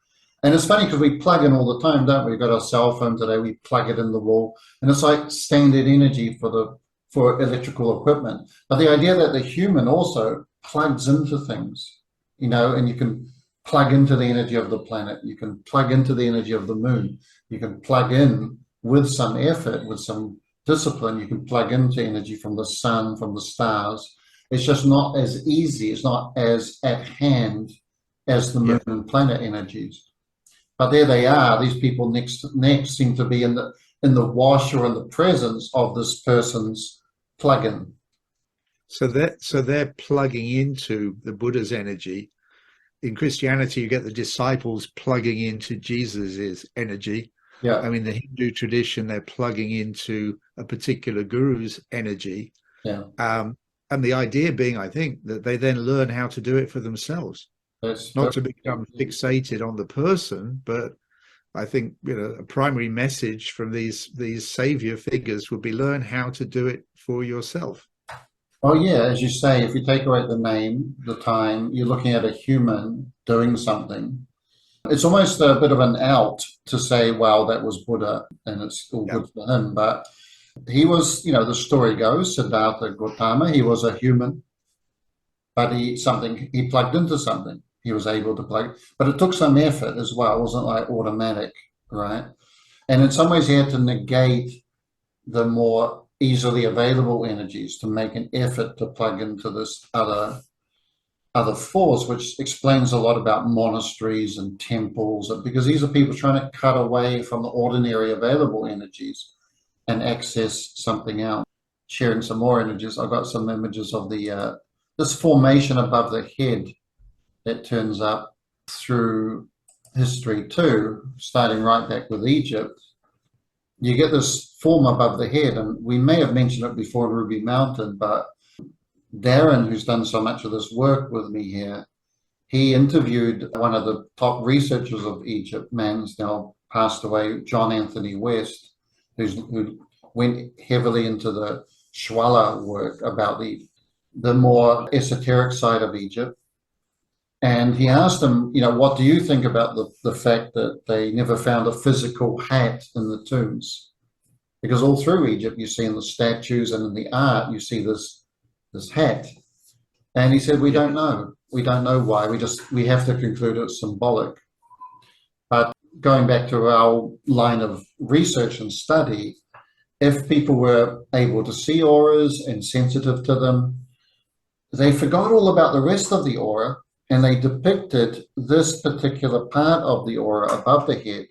And it's funny because we plug in all the time, don't we? We've got our cell phone today, we plug it in the wall, and it's like standard energy for electrical equipment. But the idea that the human also plugs into things, and you can plug into the energy of the planet, you can plug into the energy of the moon, you can plug in with some effort, with some discipline, you can plug into energy from the sun, from the stars. It's just not as easy, it's not as at hand as the moon Yes. and planet energies. But there they are. These people next seem to be in the wash or in the presence of this person's plug-in. So they're plugging into the Buddha's energy. In Christianity, you get the disciples plugging into Jesus's energy. Yeah, I mean, the Hindu tradition, they're plugging into a particular guru's energy. yeah. And the idea being, I think, that they then learn how to do it for themselves, That's not to become fixated on the person, but I think, a primary message from these savior figures would be learn how to do it for yourself. oh yeah, as you say, if you take away the name, the time, you're looking at a human doing something. It's almost a bit of an out to say, well, that was Buddha and it's all Yeah. good for him. But he was, the story goes, Siddhartha Gautama, he was a human, but he plugged into something. He was able to plug, but it took some effort as well. It wasn't like automatic, right? And in some ways, he had to negate the more easily available energies to make an effort to plug into this other force, which explains a lot about monasteries and temples, because these are people trying to cut away from the ordinary available energies and access something else. Sharing some more images, I've got some images of the this formation above the head that turns up through history too, starting right back with Egypt. You get this form above the head, and we may have mentioned it before in Ruby Mountain, but Darren, who's done so much of this work with me here, he interviewed one of the top researchers of Egypt, man's now passed away, John Anthony West, who went heavily into the Shwala work about the more esoteric side of Egypt. And he asked him, what do you think about the fact that they never found a physical hat in the tombs? Because all through Egypt, you see in the statues and in the art, you see this hat. And he said, we don't know. We don't know why. We have to conclude it's symbolic. But going back to our line of research and study, if people were able to see auras and sensitive to them, they forgot all about the rest of the aura, and they depicted this particular part of the aura above the head,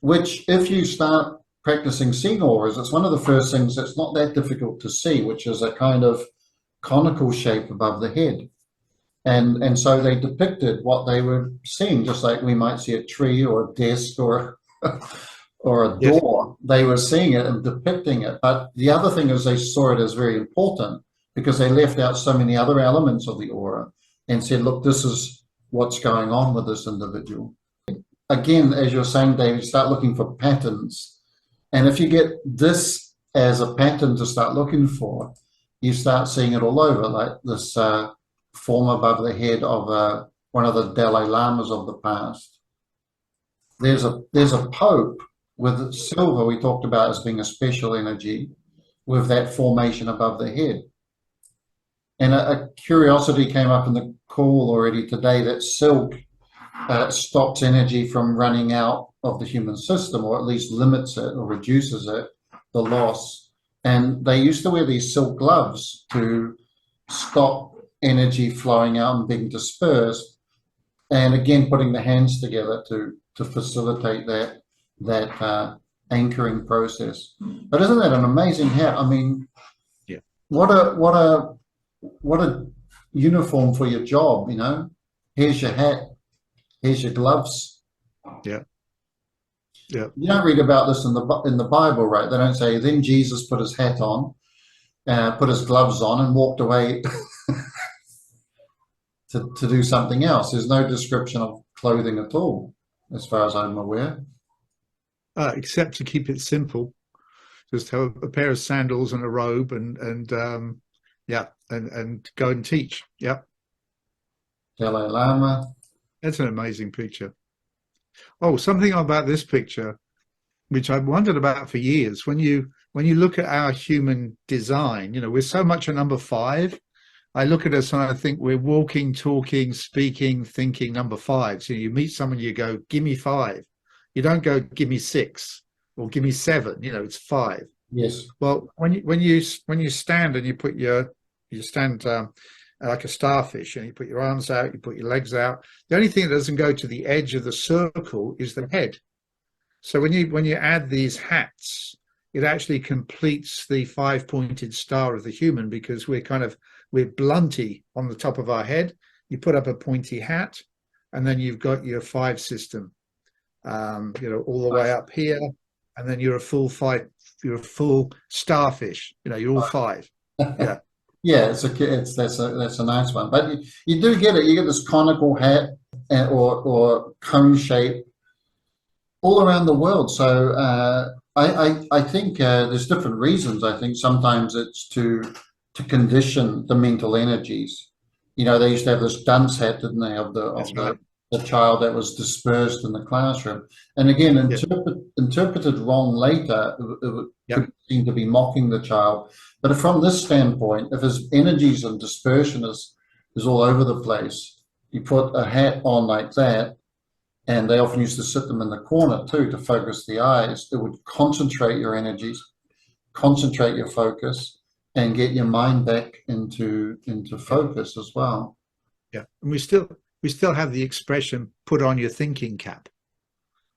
which if you start practicing seeing auras, it's one of the first things that's not that difficult to see, which is a kind of conical shape above the head. And so they depicted what they were seeing, just like we might see a tree or a desk or or a Yes. door. They were seeing it and depicting it. But the other thing is they saw it as very important because they left out so many other elements of the aura and said, look, this is what's going on with this individual. Again, as you're saying, David, start looking for patterns. And if you get this as a pattern to start looking for, you start seeing it all over, like this form above the head of one of the Dalai Lamas of the past. There's a Pope with silver we talked about as being a special energy with that formation above the head. And a curiosity came up in the call already today that silk stops energy from running out of the human system, or at least limits it or reduces it, the loss. And they used to wear these silk gloves to stop energy flowing out and being dispersed. And again, putting the hands together to facilitate that anchoring process. But isn't that an amazing hat? I mean, Yeah. what a uniform for your job, Here's your hat, here's your gloves. Yeah. Yeah. You don't read about this in the Bible, right? They don't say, then Jesus put his hat on, put his gloves on, and walked away to do something else. There's no description of clothing at all, as far as I'm aware. Except to keep it simple, just have a pair of sandals and a robe, and yeah, and go and teach. Yeah, Dalai Lama. that's an amazing picture. Oh, something about this picture, which I've wondered about for years. When you look at our human design, you know, we're so much a number five. I look at us and I think we're walking, talking, speaking, thinking number five. So you meet someone, you go, give me five. You don't go, give me six or give me seven. You know, it's five. Yes. Well, when you stand and you stand like a starfish, and you put your arms out, you put your legs out. The only thing that doesn't go to the edge of the circle is the head. So when you add these hats, it actually completes the five-pointed star of the human, because we're blunty on the top of our head. You put up a pointy hat, and then you've got your five system, you know, all the way up here, and then you're a full five. You're a full starfish. You know, you're all five. Yeah, Yeah, that's a nice one. But you do get it. You get this conical hat or cone shape all around the world. So I think there's different reasons. I think sometimes it's to condition the mental energies. You know, they used to have this dunce hat, didn't they, of that's right. the child that was dispersed in the classroom. And again, Yeah, interpreted wrong later, it yeah, could seem to be mocking the child. But from this standpoint, if his energies and dispersion is all over the place, you put a hat on like that, and they often used to sit them in the corner too to focus the eyes. It would concentrate your energies, concentrate your focus, and get your mind back into yeah, focus as well. yeah. And we still have the expression "put on your thinking cap."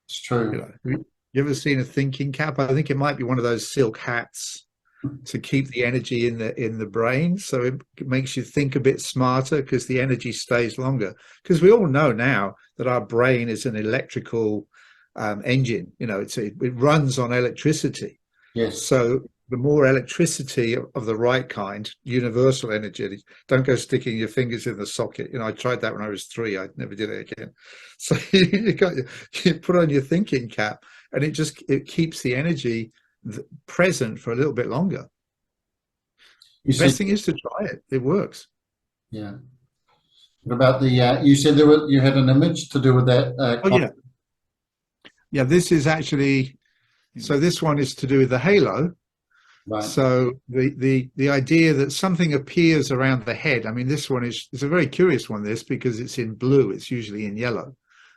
It's You true. know, you ever seen a thinking cap? I think it might be one of those silk hats to keep the energy in the brain, so it makes you think a bit smarter because the energy stays longer. Because we all know now that our brain is an electrical engine. You know, it runs on electricity. Yes. So the more electricity of the right kind, universal energy, don't go sticking your fingers in the socket. You know, I tried that when I was 3. I never did it again. So you put on your thinking cap, and it keeps the energy present for a little bit longer. You The said, best thing is to try it. It works. yeah. What about you said you had an image to do with that. Oh yeah, yeah. This is actually, so this one is to do with the halo. Right. So the idea that something appears around the head. I mean, this one is a very curious one. This, because it's in blue. It's usually in yellow,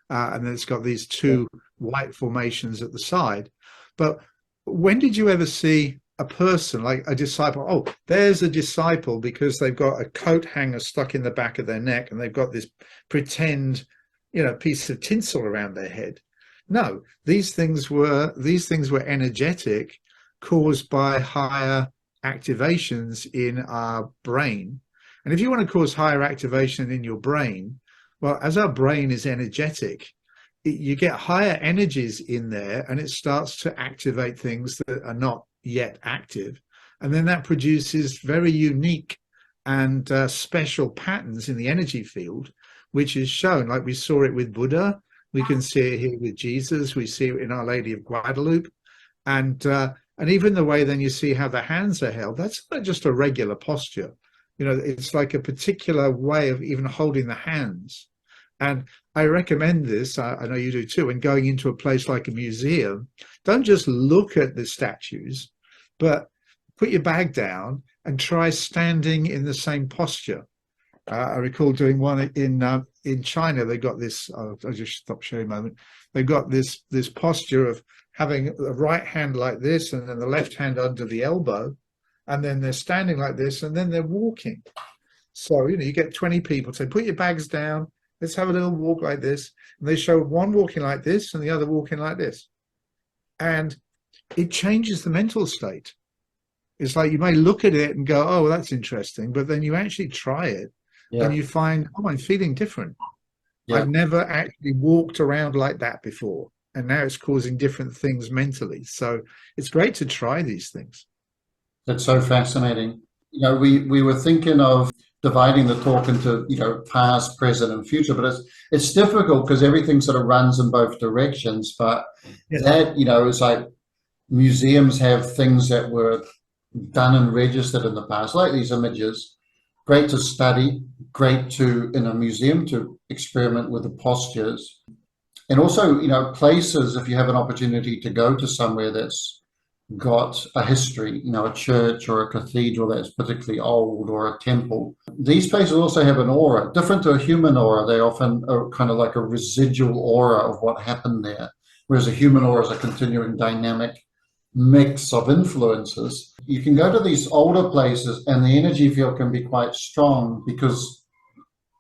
and then it's got these two white formations at the side. But when did you ever see a person like a disciple? Oh, there's a disciple because they've got a coat hanger stuck in the back of their neck, and they've got this pretend, you know, piece of tinsel around their head. No, these things were energetic, caused by higher activations in our brain. And if you want to cause higher activation in your brain, well, as our brain is energetic, you get higher energies in there, and it starts to activate things that are not yet active. And then that produces very unique and special patterns in the energy field, which is shown, like we saw it with Buddha. We can see it here with Jesus. We see it in Our Lady of Guadalupe. And even the way then you see how the hands are held, that's not just a regular posture. You know, it's like a particular way of even holding the hands. And I recommend this, I know you do too, when going into a place like a museum, don't just look at the statues, but put your bag down and try standing in the same posture. I recall doing one in China. They got this. I'll just stop showing a moment. They've got this posture of having the right hand like this, and then the left hand under the elbow, and then they're standing like this, and then they're walking. So you know, you get 20 people. Say, put your bags down. Let's have a little walk like this. And they show one walking like this, and the other walking like this, and it changes the mental state. It's like you may look at it and go, "Oh, well, that's interesting," but then you actually try it. And Yeah. you find, oh, I'm feeling different. Yeah. I've never actually walked around like that before. and now it's causing different things mentally. So it's great to try these things. That's so fascinating. We were thinking of dividing the talk into, past, present, and future, but it's difficult because everything sort of runs in both directions. But Yes. that, it's like museums have things that were done and registered in the past, like these images. Great to study, great to, in a museum, to experiment with the postures. And also, places, if you have an opportunity to go to somewhere that's got a history, a church or a cathedral that's particularly old, or a temple. These places also have an aura, different to a human aura. They often are kind of like a residual aura of what happened there, whereas a human aura is a continuing dynamic mix of influences. You can go to these older places and the energy field can be quite strong because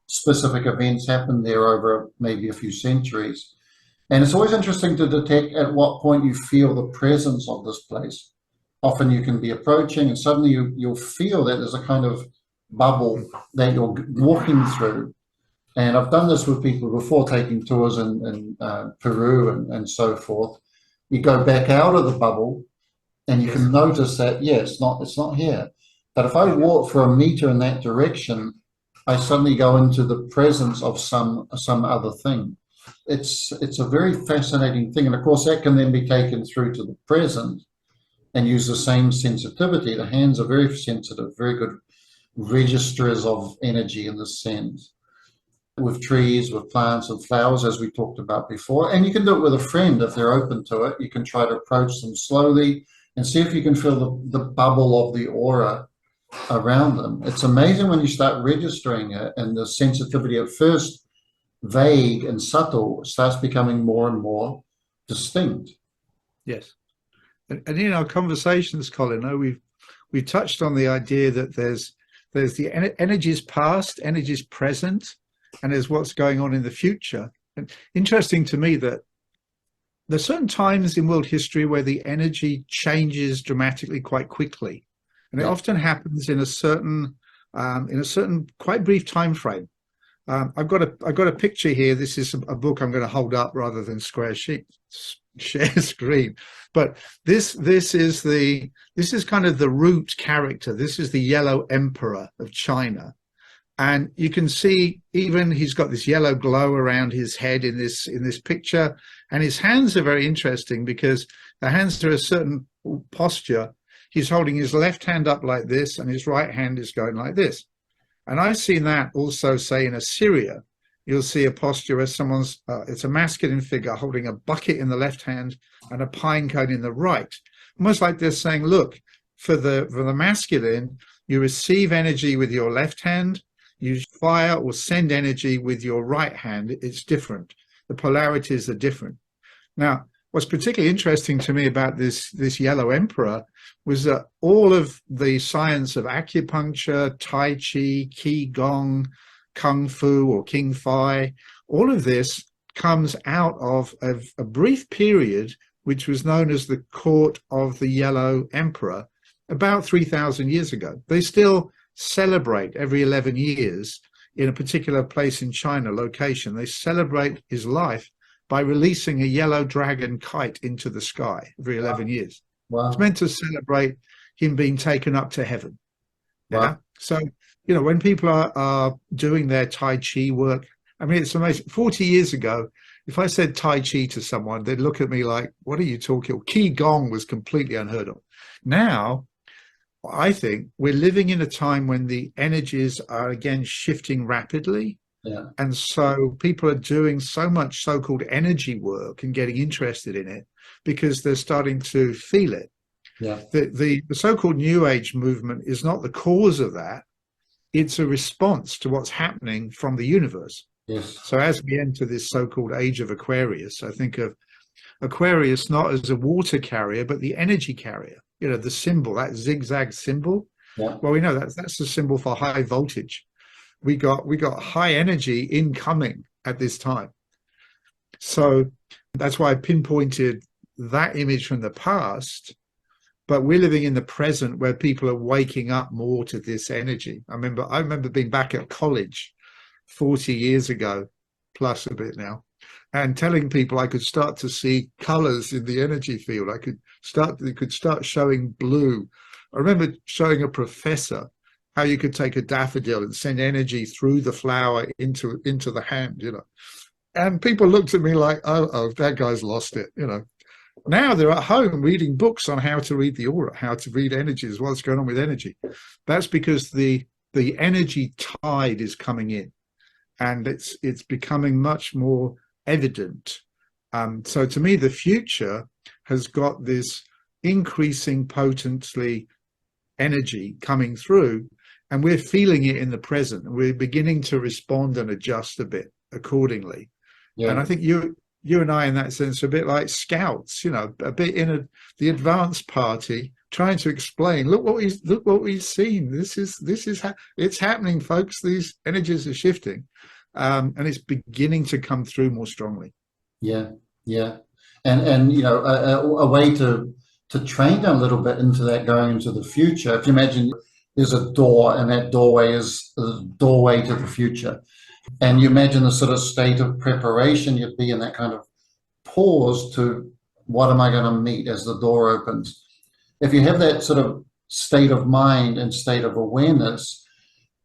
specific events happened there over maybe a few centuries. And it's always interesting to detect at what point you feel the presence of this place. Often you can be approaching and suddenly you'll feel that there's a kind of bubble that you're walking through. And I've done this with people before, taking tours in Peru and so forth. You go back out of the bubble and you can notice that, it's not here. But if I walk for a meter in that direction, I suddenly go into the presence of some other thing. It's a very fascinating thing. And of course, that can then be taken through to the present and use the same sensitivity. The hands are very sensitive, very good registrars of energy in this sense. With trees, with plants and flowers, as we talked about before. And you can do it with a friend if they're open to it. You can try to approach them slowly and see if you can feel the bubble of the aura around them. It's amazing when you start registering it, and the sensitivity at first vague and subtle starts becoming more and more distinct. Yes. And in our conversations, Colin, we've touched on the idea that there's the energies past, energies present, and there's what's going on in the future. And interesting to me that there's certain times in world history where the energy changes dramatically quite quickly, and it often happens in a certain quite brief time frame. I've got a picture here. This is a book I'm going to hold up rather than share screen. But this is kind of the root character. This is the Yellow Emperor of China. And you can see even he's got this yellow glow around his head in this picture. And his hands are very interesting because the hands are a certain posture. He's holding his left hand up like this and his right hand is going like this. And I've seen that also, say, in Assyria. You'll see a posture where someone's, it's a masculine figure holding a bucket in the left hand and a pine cone in the right. Almost like they're saying, look, for the masculine, you receive energy with your left hand, you fire or send energy with your right hand. It's different. The polarities are different. Now, what's particularly interesting to me about this Yellow Emperor was that all of the science of acupuncture, Tai Chi, Qigong, Kung Fu or King Fi, all of this comes out of a brief period which was known as the court of the Yellow Emperor about 3,000 years ago. They still celebrate every 11 years in a particular place in China, location. They celebrate his life by releasing a yellow dragon kite into the sky every 11 years. Wow. It's meant to celebrate him being taken up to heaven. Wow. Yeah. So, when people are doing their Tai Chi work, I mean, it's amazing. 40 years ago, if I said Tai Chi to someone, they'd look at me like, what are you talking about? Qigong was completely unheard of. Now, I think we're living in a time when the energies are again shifting rapidly. Yeah. And so people are doing so much so-called energy work and getting interested in it because they're starting to feel it. Yeah. The so-called New Age movement is not the cause of that. It's a response to what's happening from the universe. Yes. So as we enter this so-called age of Aquarius, I think of Aquarius not as a water carrier, but the energy carrier. The symbol, that zigzag symbol. Yeah. Well, we know that's a symbol for high voltage. We got high energy incoming at this time. So that's why I pinpointed that image from the past. But we're living in the present where people are waking up more to this energy. I remember being back at college 40 years ago, plus a bit now. and telling people I could start to see colors in the energy field. It could start showing blue. I remember showing a professor how you could take a daffodil and send energy through the flower into the hand, you know. And people looked at me like, oh, that guy's lost it, you know. Now they're at home reading books on how to read the aura, how to read energies, what's going on with energy. That's because the energy tide is coming in, and it's becoming much more evident. So to me, the future has got this increasing potently energy coming through, and we're feeling it in the present, and we're beginning to respond and adjust a bit accordingly. Yeah. And I think you and I, in that sense, are a bit like scouts, you know, a bit in the advance party, trying to explain, look what we've seen. This is it's happening, folks. These energies are shifting, and it's beginning to come through more strongly. Yeah, yeah, and you know, a way to train a little bit into that going into the future. If you imagine there's a door, and that doorway is the doorway to the future, and you imagine the sort of state of preparation, you'd be in that kind of pause to what am I going to meet as the door opens. If you have that sort of state of mind and state of awareness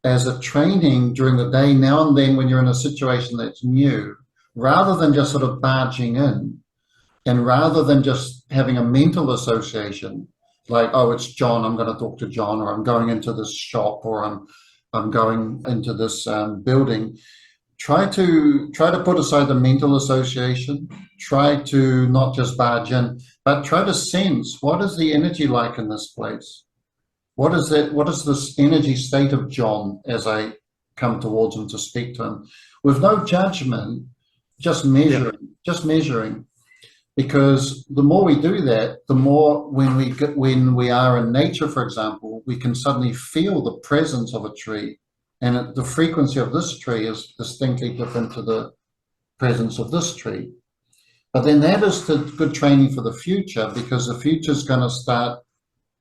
as a training during the day, now and then when you're in a situation that's new, rather than just sort of barging in, and rather than just having a mental association, like, oh, it's John, I'm going to talk to John, or I'm going into this shop, or I'm going into this building. Try to put aside the mental association. Try to not just barge in, but try to sense, what is the energy like in this place? What is this energy state of John as I come towards him to speak to him, with no judgment, just measuring. Because the more we do that, the more when we are in nature, for example, we can suddenly feel the presence of a tree, and the frequency of this tree is distinctly different to the presence of this tree. But then that is the good training for the future, because the future is going to start,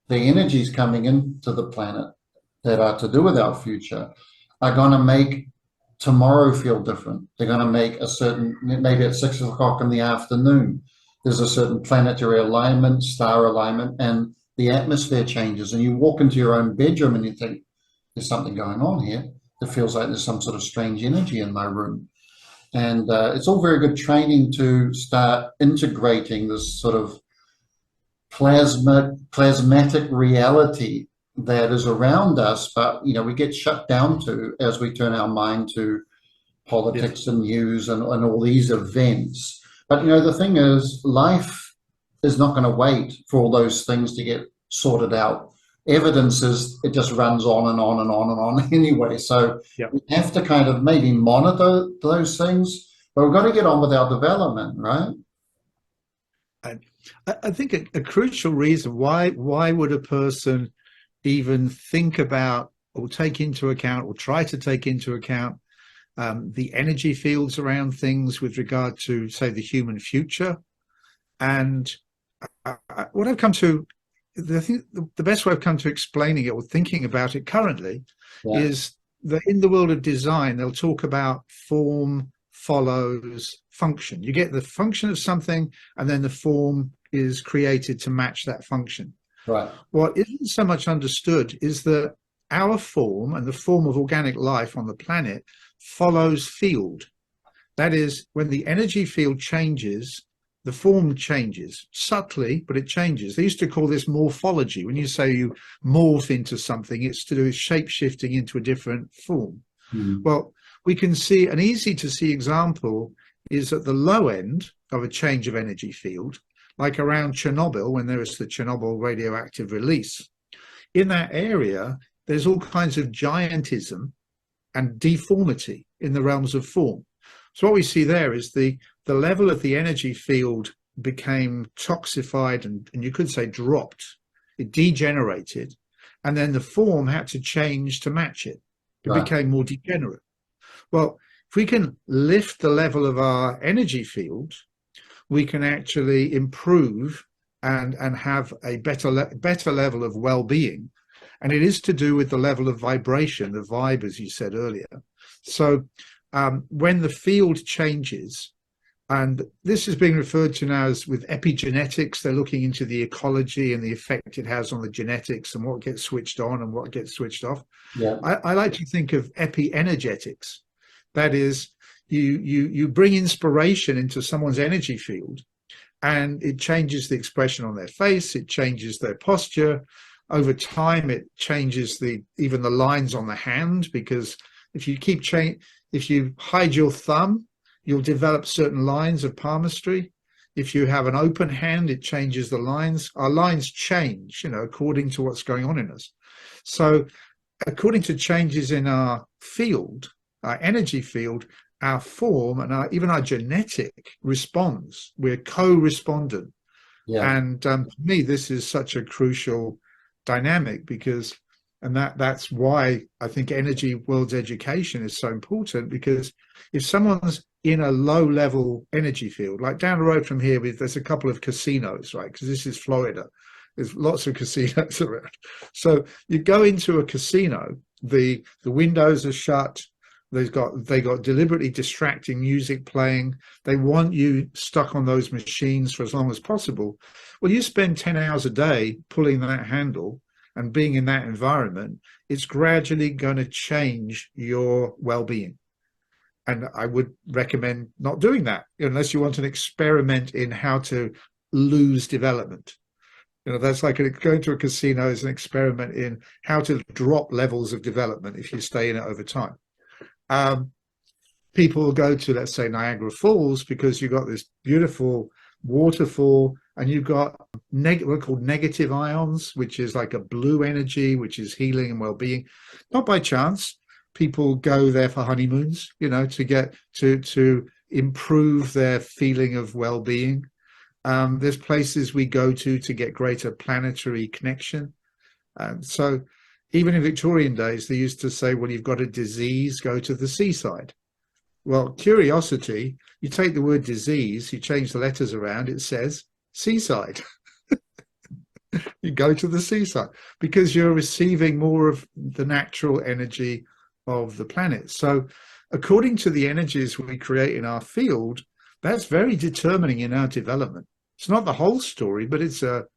the energies coming into the planet that are to do with our future are going to make tomorrow feel different. They're going to make a certain, maybe at 6 o'clock in the afternoon, there's a certain planetary alignment, star alignment, and the atmosphere changes, and you walk into your own bedroom and you think, there's something going on here. It feels like there's some sort of strange energy in my room. And it's all very good training to start integrating this sort of plasmatic reality that is around us, but you know, we get shut down to as we turn our mind to politics and news and all these events. But you know, the thing is, life is not going to wait for all those things to get sorted out. Evidence is, it just runs on and on and on and on anyway. So we have to kind of maybe monitor those things, but we've got to get on with our development, right? I think a crucial reason why would a person even think about or take into account or try to take into account the energy fields around things with regard to, say, the human future. And what I've come to, I think the best way I've come to explaining it or thinking about it currently is that in the world of design, they'll talk about form follows function. You get the function of something, and then the form is created to match that function. Right. What isn't so much understood is that our form and the form of organic life on the planet follows field. That is, when the energy field changes, the form changes subtly, but it changes. They used to call this morphology. When you say you morph into something, it's to do with shape shifting into a different form. Well, we can see an easy to see example is at the low end of a change of energy field, like around Chernobyl, when there was the Chernobyl radioactive release. In that area, there's all kinds of giantism and deformity in the realms of form. So what we see there is the level of the energy field became toxified and you could say dropped. It degenerated, and then the form had to change to match it. It became more degenerate. Well, if we can lift the level of our energy field, we can actually improve and have a better level of well-being. And it is to do with the level of vibration, the vibe, as you said earlier. So when the field changes, And this is being referred to now as with epigenetics. They're looking into the ecology and the effect it has on the genetics and what gets switched on and what gets switched off. Yeah. I like to think of epienergetics. That is, you bring inspiration into someone's energy field, and it changes the expression on their face, it changes their posture. Over time, it changes even the lines on the hand, because if you hide your thumb, you'll develop certain lines of palmistry. If you have an open hand, it changes the lines. Our lines change, according to what's going on in us. So according to changes in our field, our energy field, our form and even our genetic responds. We're co-respondent. Yeah. And to me, this is such a crucial dynamic, and that's why I think energy world's education is so important, because if someone's in a low level energy field, like down the road from here, there's a couple of casinos, right? Because this is Florida. There's lots of casinos around. So you go into a casino, the windows are shut. They got deliberately distracting music playing. They want you stuck on those machines for as long as possible. Well, you spend 10 hours a day pulling that handle and being in that environment, it's gradually going to change your well-being. And I would recommend not doing that unless you want an experiment in how to lose development. That's like going to a casino is an experiment in how to drop levels of development if you stay in it over time. People will go to, let's say, Niagara Falls because you've got this beautiful waterfall and you've got what are called negative ions, which is like a blue energy, which is healing and well-being. Not by chance. People go there for honeymoons, to get to improve their feeling of well-being. There's places we go to get greater planetary connection. So even in Victorian days, they used to say, well, you've got a disease, go to the seaside. Well, curiosity, you take the word disease, you change the letters around, it says seaside. You go to the seaside because you're receiving more of the natural energy of the planet. So according to the energies we create in our field, that's very determining in our development. It's not the whole story, but it's a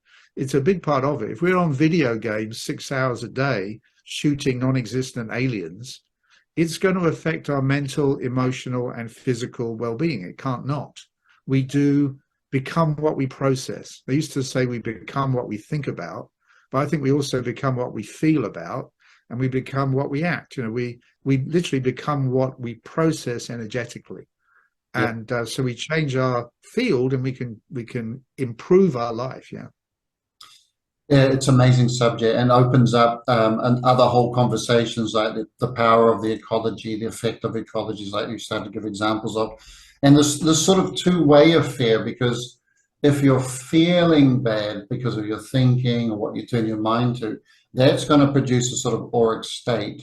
big part of it. If we're on video games 6 hours a day shooting non-existent aliens, it's going to affect our mental, emotional, and physical well-being. It can't not. We do become what we process. They used to say we become what we think about, but I think we also become what we feel about, and we become what we act. We literally become what we process energetically. Yeah. And so we change our field and we can improve our life. Yeah. Yeah, it's an amazing subject and opens up and other whole conversations like the power of the ecology, the effect of ecologies, like you started to give examples of. And this sort of two-way affair, because if you're feeling bad because of your thinking or what you turn your mind to, that's going to produce a sort of auric state.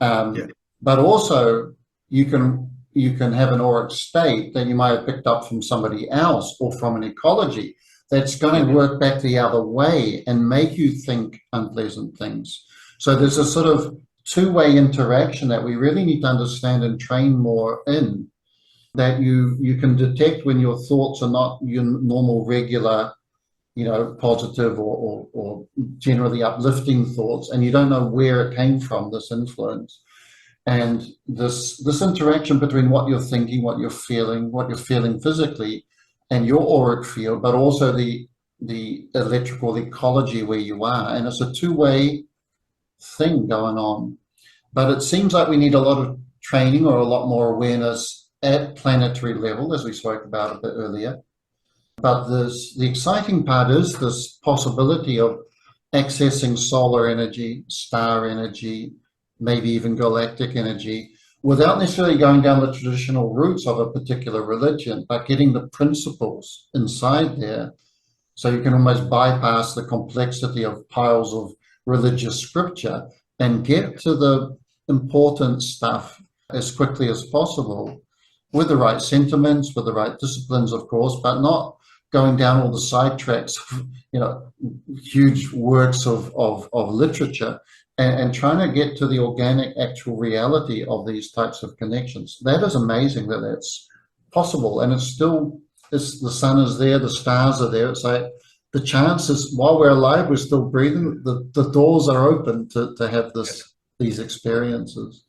Yeah. But also you can have an auric state that you might have picked up from somebody else or from an ecology that's going to work back the other way and make you think unpleasant things. So there's a sort of two-way interaction that we really need to understand and train more in, that you can detect when your thoughts are not your normal, regular, positive or generally uplifting thoughts, and you don't know where it came from, this influence. And this interaction between what you're thinking, what you're feeling physically, and your auric field, but also the electrical ecology where you are. And it's a two-way thing going on. But it seems like we need a lot of training or a lot more awareness at planetary level, as we spoke about a bit earlier. But the exciting part is this possibility of accessing solar energy, star energy, maybe even galactic energy, without necessarily going down the traditional routes of a particular religion, but getting the principles inside there. So you can almost bypass the complexity of piles of religious scripture and get to the important stuff as quickly as possible, with the right sentiments, with the right disciplines, of course, but not going down all the side tracks of, huge works of literature, and trying to get to the organic, actual reality of these types of connections. That is amazing that that's possible, and it's the sun is there, the stars are there. It's like the chances while we're alive, we're still breathing. The doors are open to have these experiences.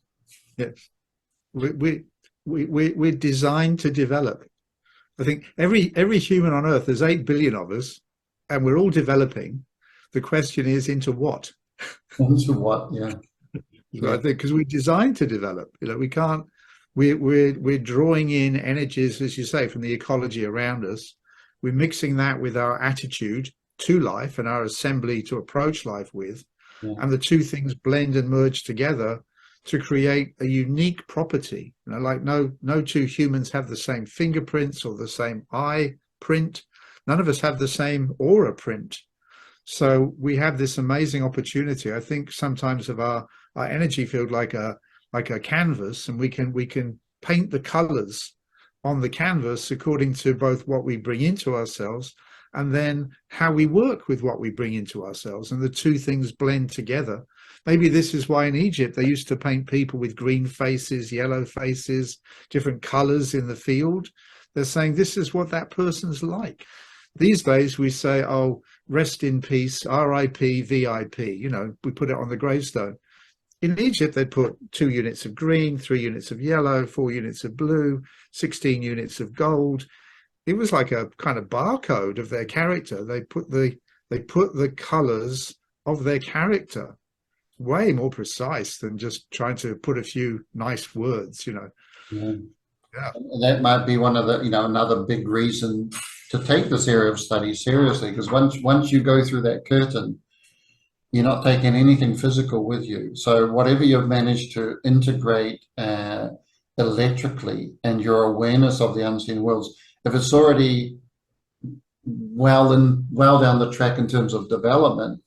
Yes, we're designed to develop. I think every human on Earth, there's 8 billion of us, and we're all developing. The question is, into what? Into what? Yeah. So I think because we're designed to develop. We can't. We're drawing in energies, as you say, from the ecology around us. We're mixing that with our attitude to life and our assembly to approach life with, and the two things blend and merge together to create a unique property. Like no two humans have the same fingerprints or the same eye print. None of us have the same aura print. So we have this amazing opportunity. I think sometimes of our energy field like a canvas, and we can paint the colors on the canvas according to both what we bring into ourselves and then how we work with what we bring into ourselves, and the two things blend together. Maybe this is why in Egypt they used to paint people with green faces, yellow faces, different colors in the field. They're saying this is what that person's like. These days we say, oh, rest in peace, R.I.P., V.I.P., we put it on the gravestone. In Egypt, they put 2 units of green, 3 units of yellow, 4 units of blue, 16 units of gold. It was like a kind of barcode of their character. They put the colors of their character, way more precise than just trying to put a few nice words, Yeah. Yeah. And that might be one of the, another big reason to take this area of study seriously, because once you go through that curtain, you're not taking anything physical with you. So whatever you've managed to integrate electrically and your awareness of the unseen worlds, if it's already well down the track in terms of development,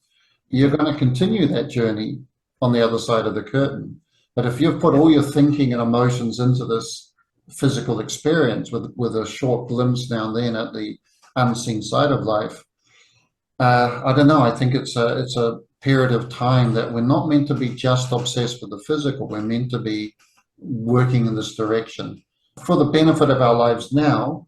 you're going to continue that journey on the other side of the curtain. But if you've put all your thinking and emotions into this physical experience with a short glimpse now and then at the unseen side of life, I don't know. I think it's a period of time that we're not meant to be just obsessed with the physical. We're meant to be working in this direction for the benefit of our lives now.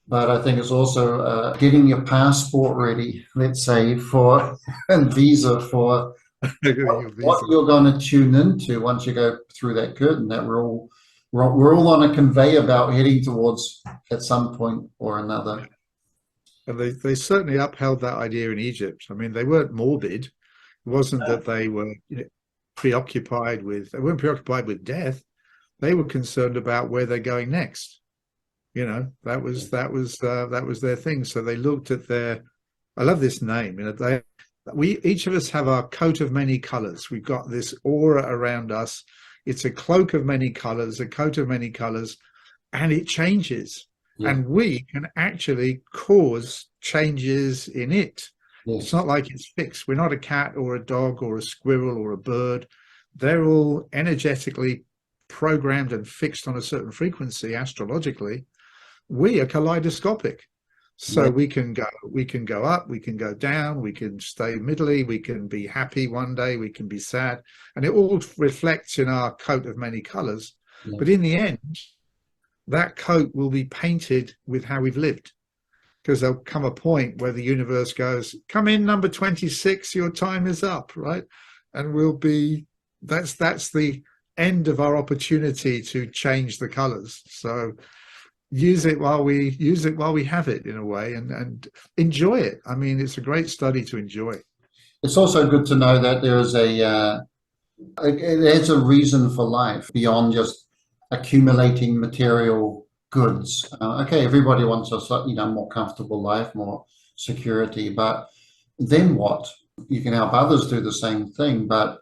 But I think it's also getting your passport ready, let's say, and visa for what you're going to tune into once you go through that curtain. That we're all on a conveyor belt heading towards at some point or another. And they certainly upheld that idea in Egypt. I mean, they weren't morbid. It wasn't that they were preoccupied with. They weren't preoccupied with death. They were concerned about where they're going next. That was their thing. So they looked at their. I love this name. We each of us have our coat of many colors. We've got this aura around us. It's a cloak of many colors, a coat of many colors, and it changes. Yeah. And we can actually cause changes in it. Yes. It's not like it's fixed. We're not a cat or a dog or a squirrel or a bird. They're all energetically programmed and fixed on a certain frequency astrologically. We are kaleidoscopic. So we can go up, we can go down, we can stay middly, we can be happy one day, we can be sad, and it all reflects in our coat of many colors. Yeah. But in the end, that coat will be painted with how we've lived, because there'll come a point where the universe goes, come in number 26, your time is up, right? And that's the end of our opportunity to change the colors. So use it while we have it, in a way, and enjoy it. I mean, it's a great study to enjoy. It's also good to know that there's there's a reason for life beyond just accumulating material goods. Okay, everybody wants a more comfortable life, more security, but then what? You can help others do the same thing, but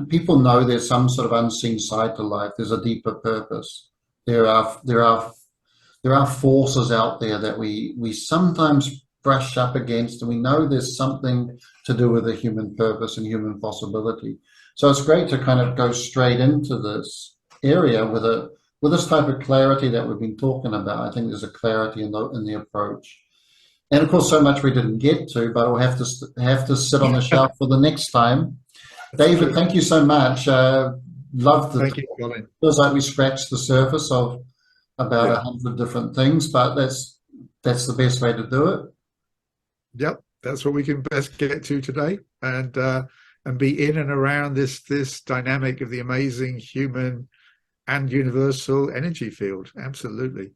people know there's some sort of unseen side to life. There's a deeper purpose. There are forces out there that we sometimes brush up against, and we know there's something to do with the human purpose and human possibility. So it's great to kind of go straight into this area with this type of clarity that we've been talking about. I think there's a clarity in the approach, and of course, so much we didn't get to, but we'll have to sit on the shelf for the next time. David, thank you so much. Thank you, Colin. Feels like we scratched the surface of about Yeah. 100 different things, but that's the best way to do it. Yep, that's what we can best get to today, and be in and around this dynamic of the amazing human and universal energy field. Absolutely.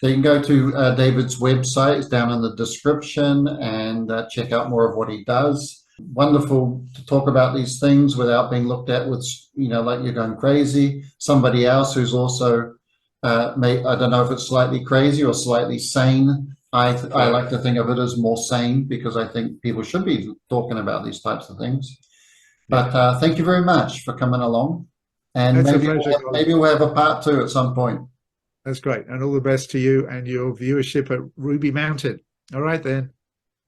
So you can go to David's website, it's down in the description, and check out more of what he does. Wonderful to talk about these things without being looked at with, like you're going crazy. Somebody else who's also, I don't know if it's slightly crazy or slightly sane. I like to think of it as more sane, because I think people should be talking about these types of things. But thank you very much for coming along. And That's a maybe pleasure, Colin. maybe we'll have a part 2 at some point. That's great. And all the best to you and your viewership at Ruby Mountain. All right, then.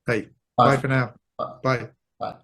Hey, bye for now. Bye. Bye. Bye.